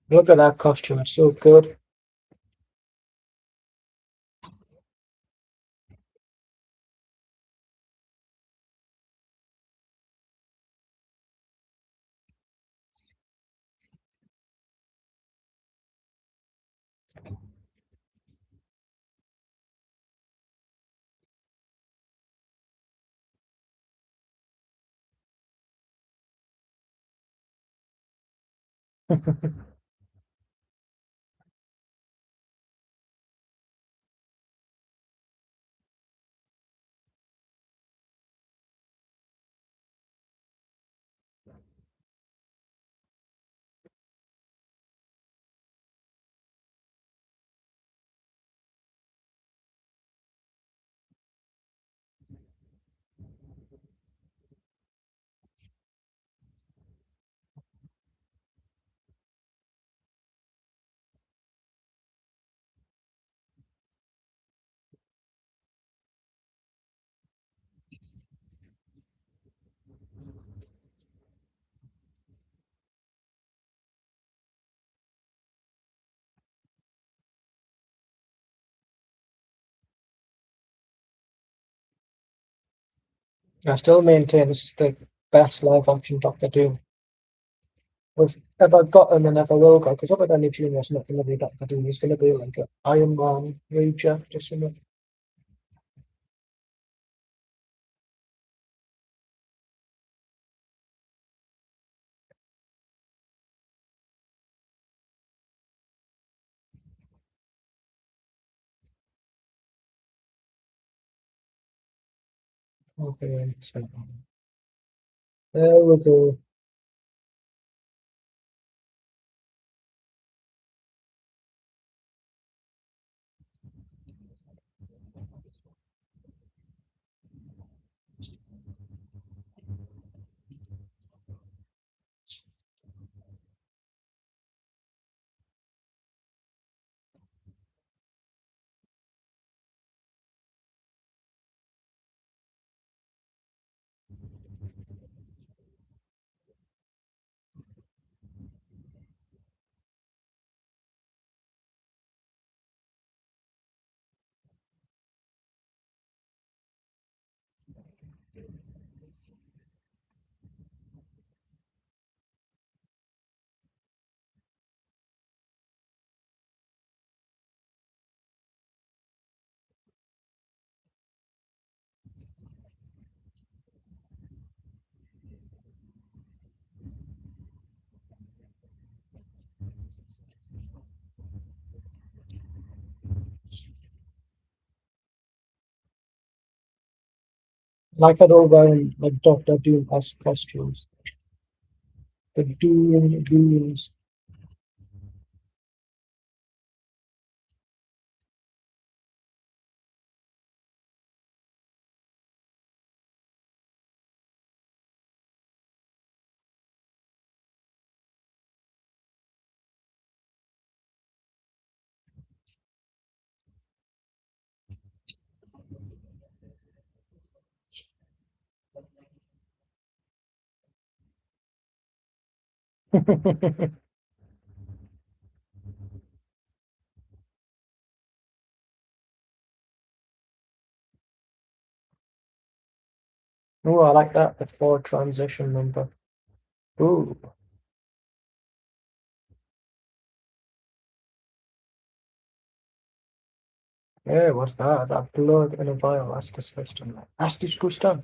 Look at that costume, it's so good. I still maintain this is the best live action Doctor Doom we've ever gotten and ever will go. Because Robert Downey Jr. is not going to be Doctor Doom. He's going to be like an Iron Man reject or something. Okay, so there we go. Like I don't wearing like Doctor Doom esque costumes. The Doom Goons. Oh, I like that. The forward transition number. Ooh. Yeah, what's that? Is that blood in a vial? That's disgusting. That's disgusting.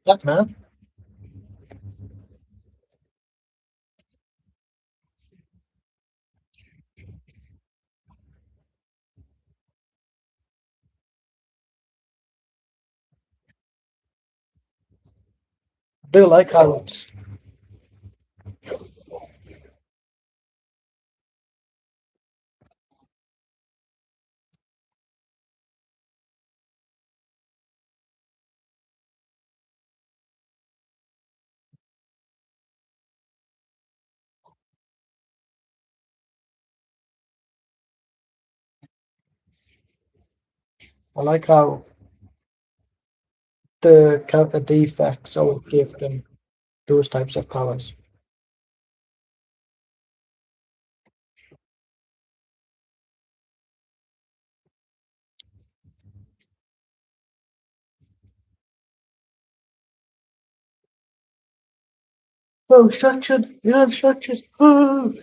That man. I do like how it's. I like how the counter defects all give them those types of powers. Oh, structured. Yeah, structured. Oh.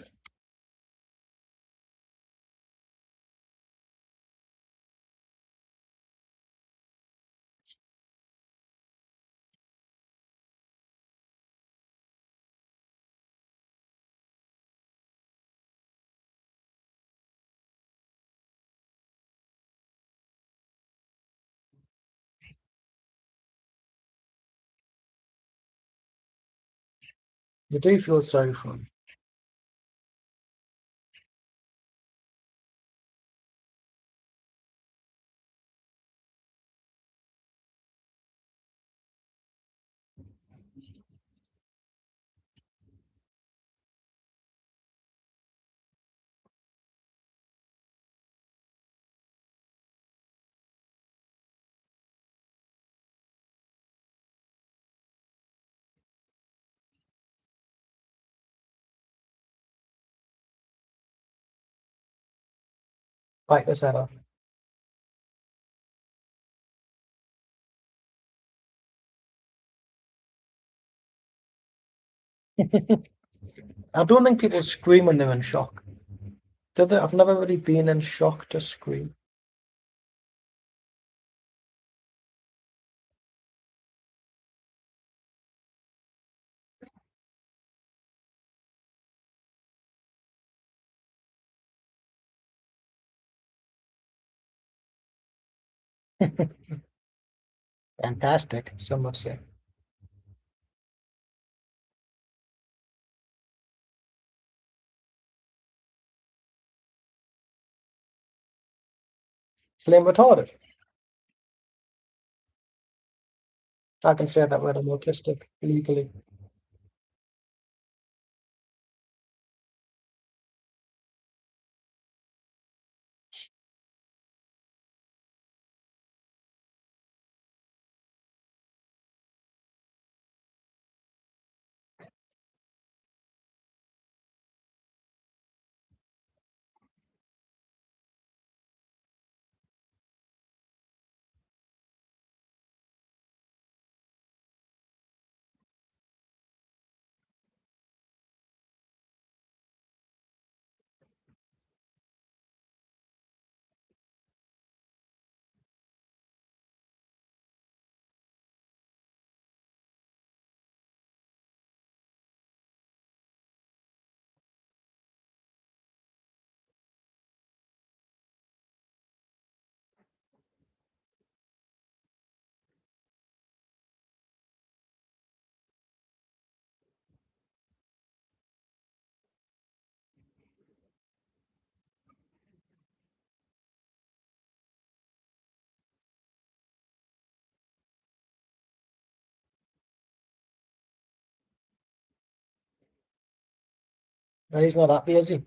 You do feel sorry for him. Bite his head off. I don't think people scream when they're in shock. Do they? I've never really been in shock to scream. Fantastic, some would say. Flame retarded. I can say that word. I'm autistic legally. No, he's not happy, is he?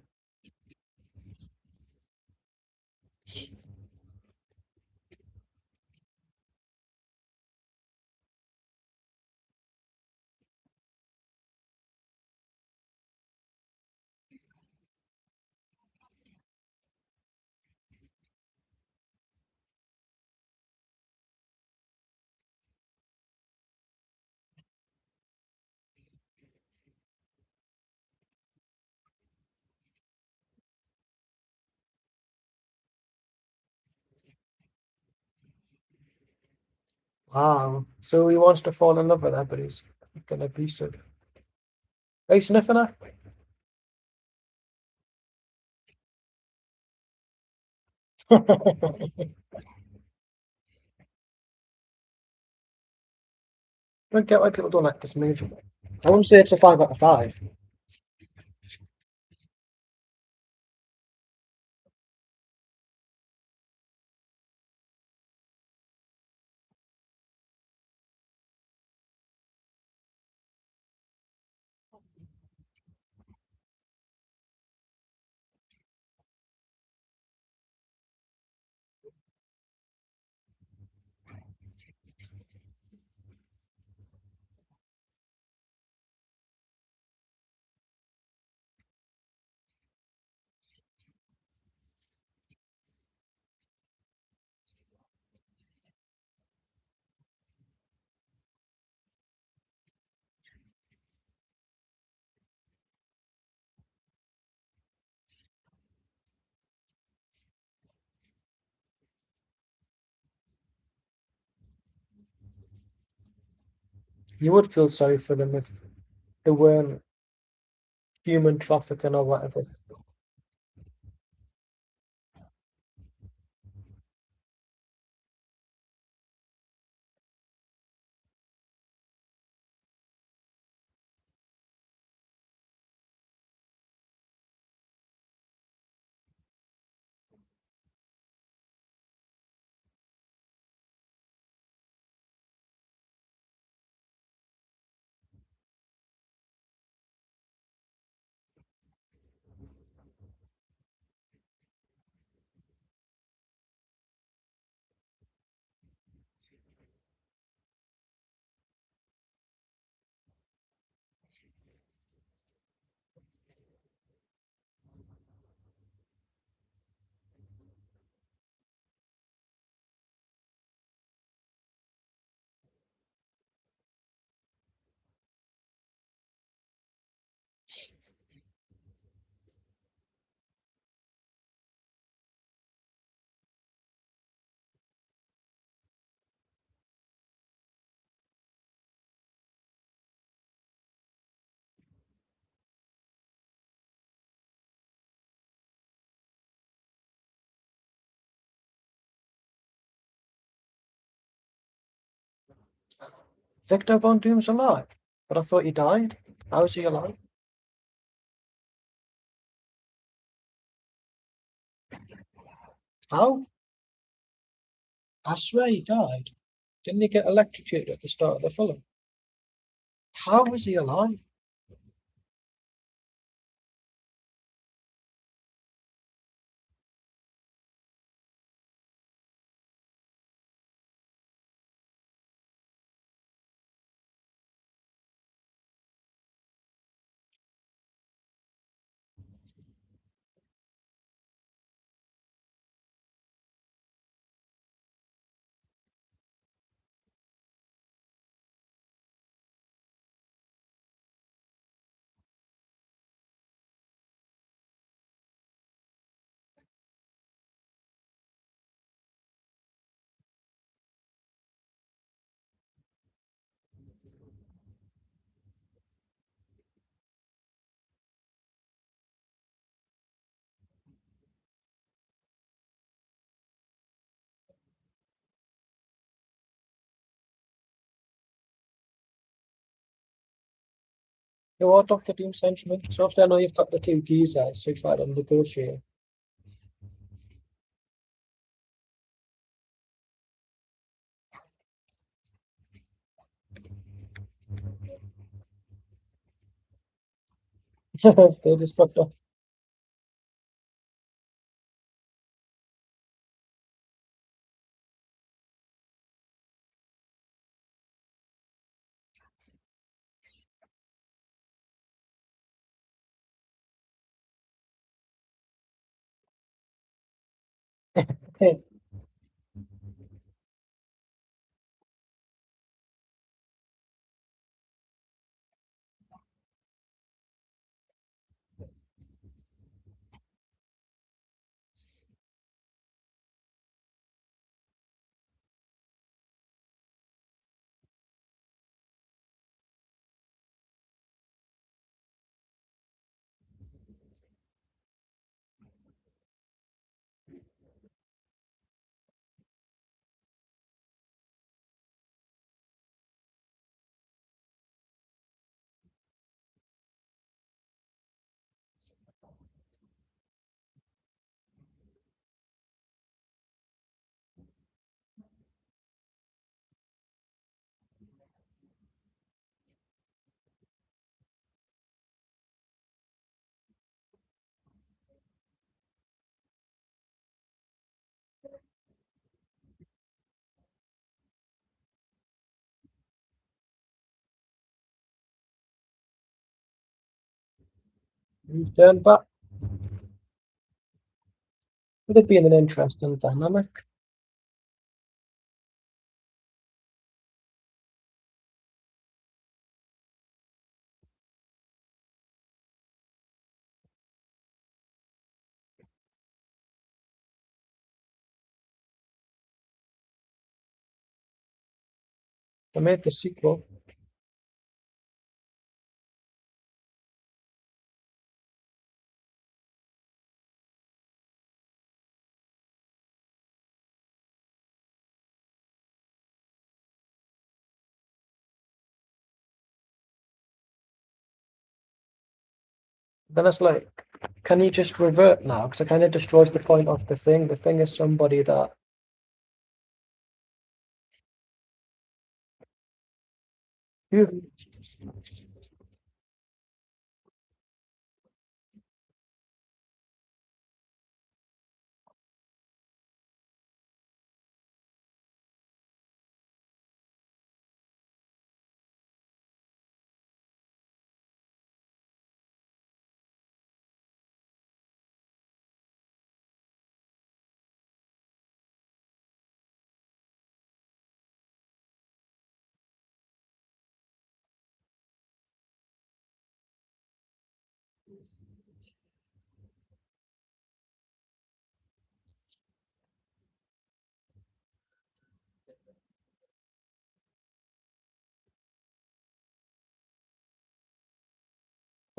Wow. So he wants to fall in love with her, but he's gonna be so. Are you sniffing her? I don't get why people don't like this movie. I wouldn't say it's a 5 out of 5. You would feel sorry for them if they weren't human trafficking or whatever. Victor Von Doom's alive, but I thought he died. How is he alive? How? I swear he died. Didn't he get electrocuted at the start of the film? How is he alive? You are Doctor Doom's henchman. So obviously I know you've got the two geezers who try to negotiate. They just fucked off. You've turned back. Would it be an interesting dynamic? They made the sequel. Then it's like, can you just revert now? Because it kind of destroys the point of the thing. The thing is somebody that you.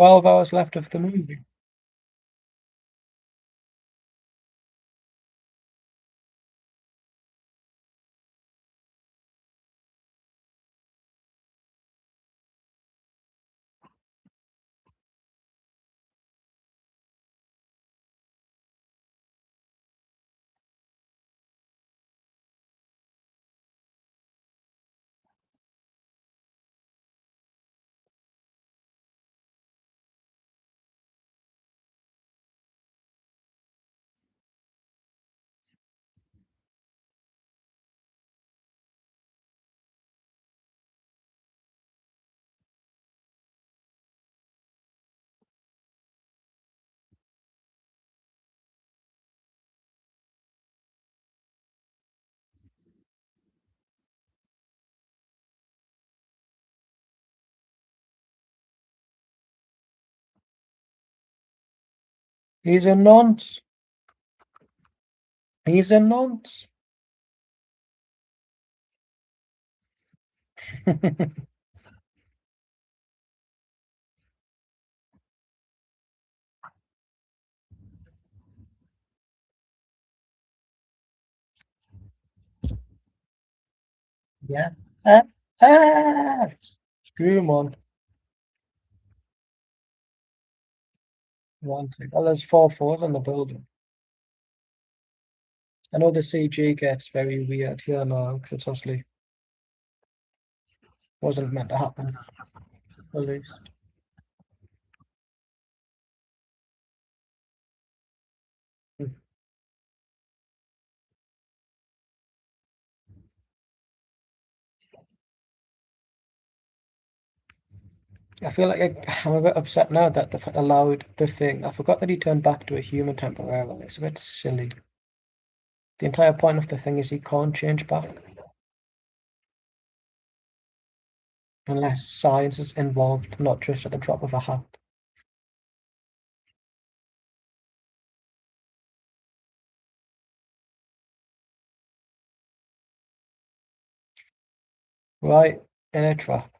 $12 left of the movie. He's a nonce. He's a nonce. Yeah. Ah, ah! Screw him on. One, two. Oh, there's four fours on the building. I know the CG gets very weird here now because it's obviously wasn't meant to happen, at least. I feel like I'm a bit upset now that they've allowed the thing. I forgot that he turned back to a human temporarily. It's a bit silly. The entire point of the thing is he can't change back unless science is involved, not just at the drop of a hat. Right, in a trap.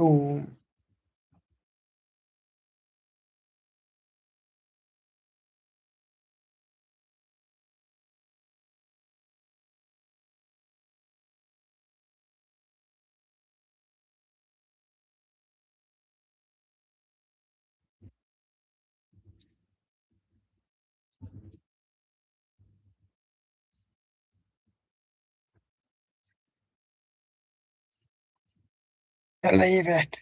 Ooh, believe it.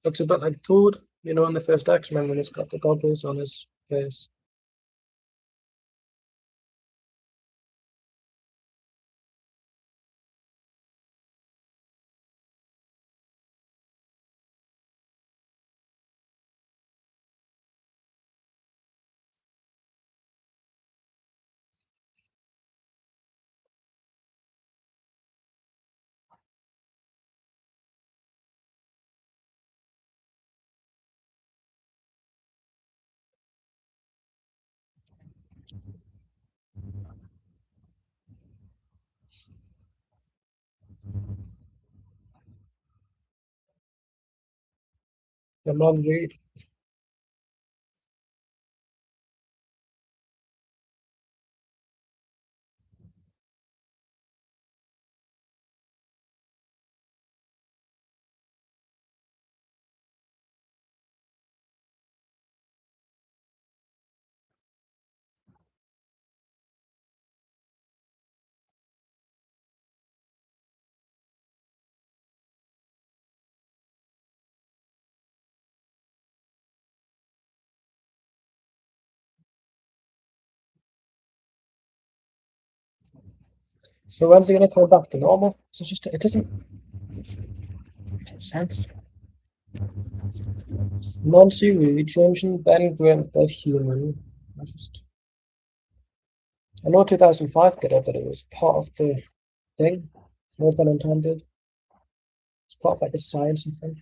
Looks a bit like Toad, you know, in the first X-Men when he's got the goggles on his face. The non-read. So when's it going to come back to normal? So it's just it doesn't make sense. Non-seaweed changing battleground the human. I know 2005 did it, but it was part of the thing. No pun intended. It's part of like the science and thing.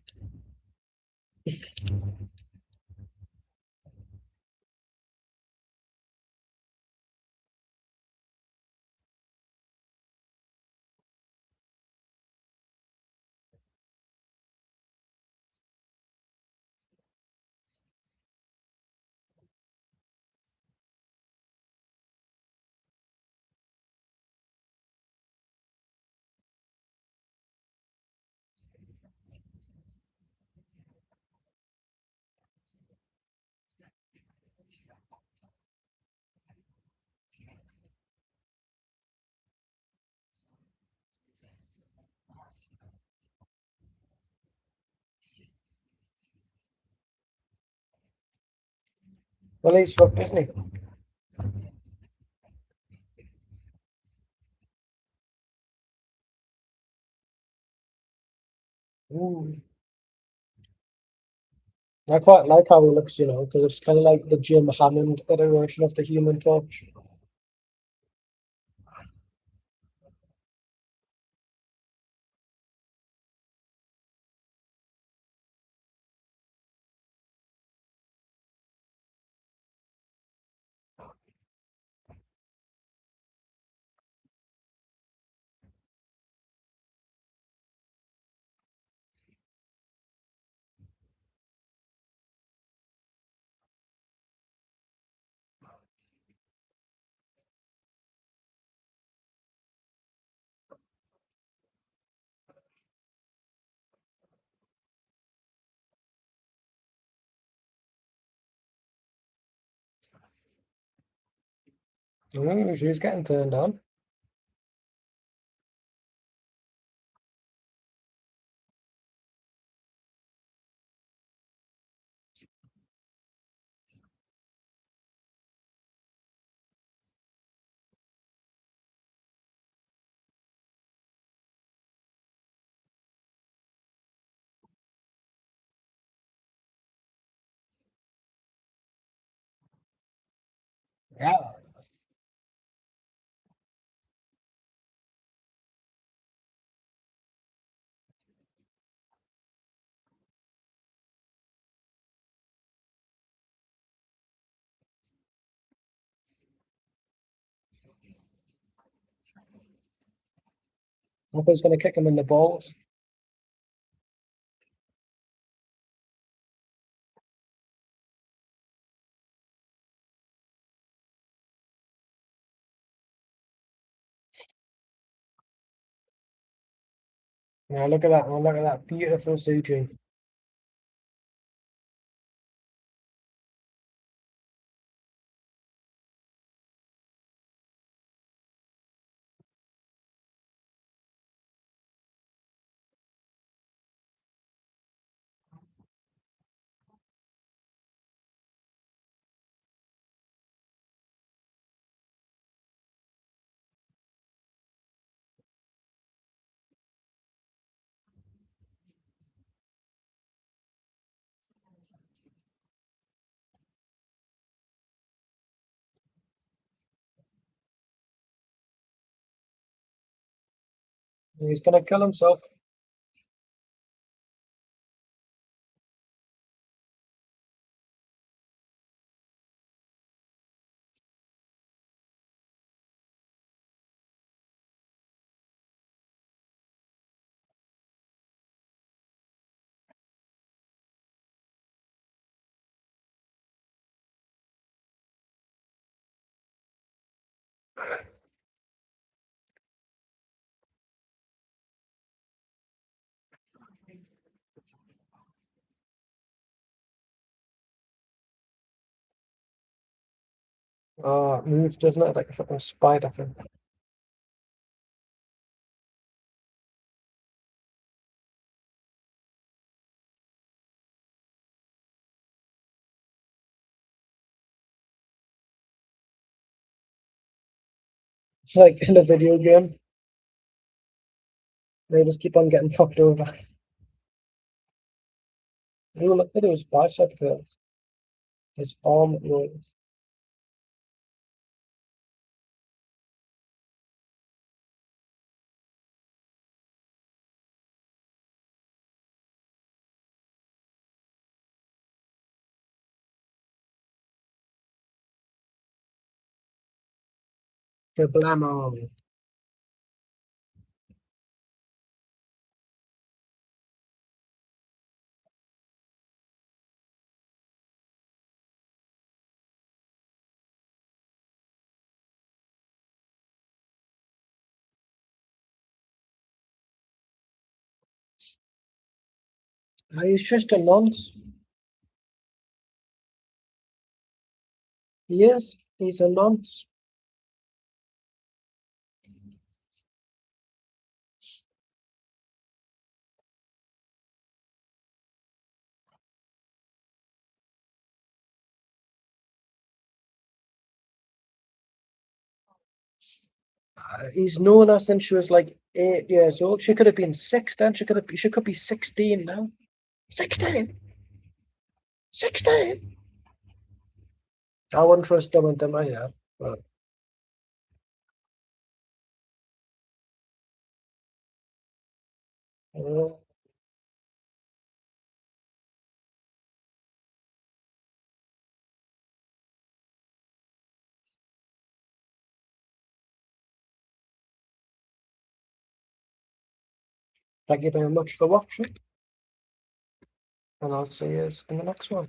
Well, he's fucked, isn't he? Ooh. I quite like how he looks, because it's kind of like the Jim Hammond iteration of the Human Torch. She's getting turned on. Yeah. I thought he was going to kick him in the balls. Yeah, look at that. Oh, look at that beautiful CG. He's going to kill himself. Oh, it moves, doesn't it? Like a fucking spider thing. It's like in a video game. They just keep on getting fucked over. You look at those bicep curls. His arm rolls. Kablamo. He's just a nonce. He is. He's a nonce. He's known her since she was like 8 years old. She could have been six then. She could be 16 now. 16? 16? I wouldn't trust them into my hair. But uh, thank you very much for watching. And I'll see you in the next one.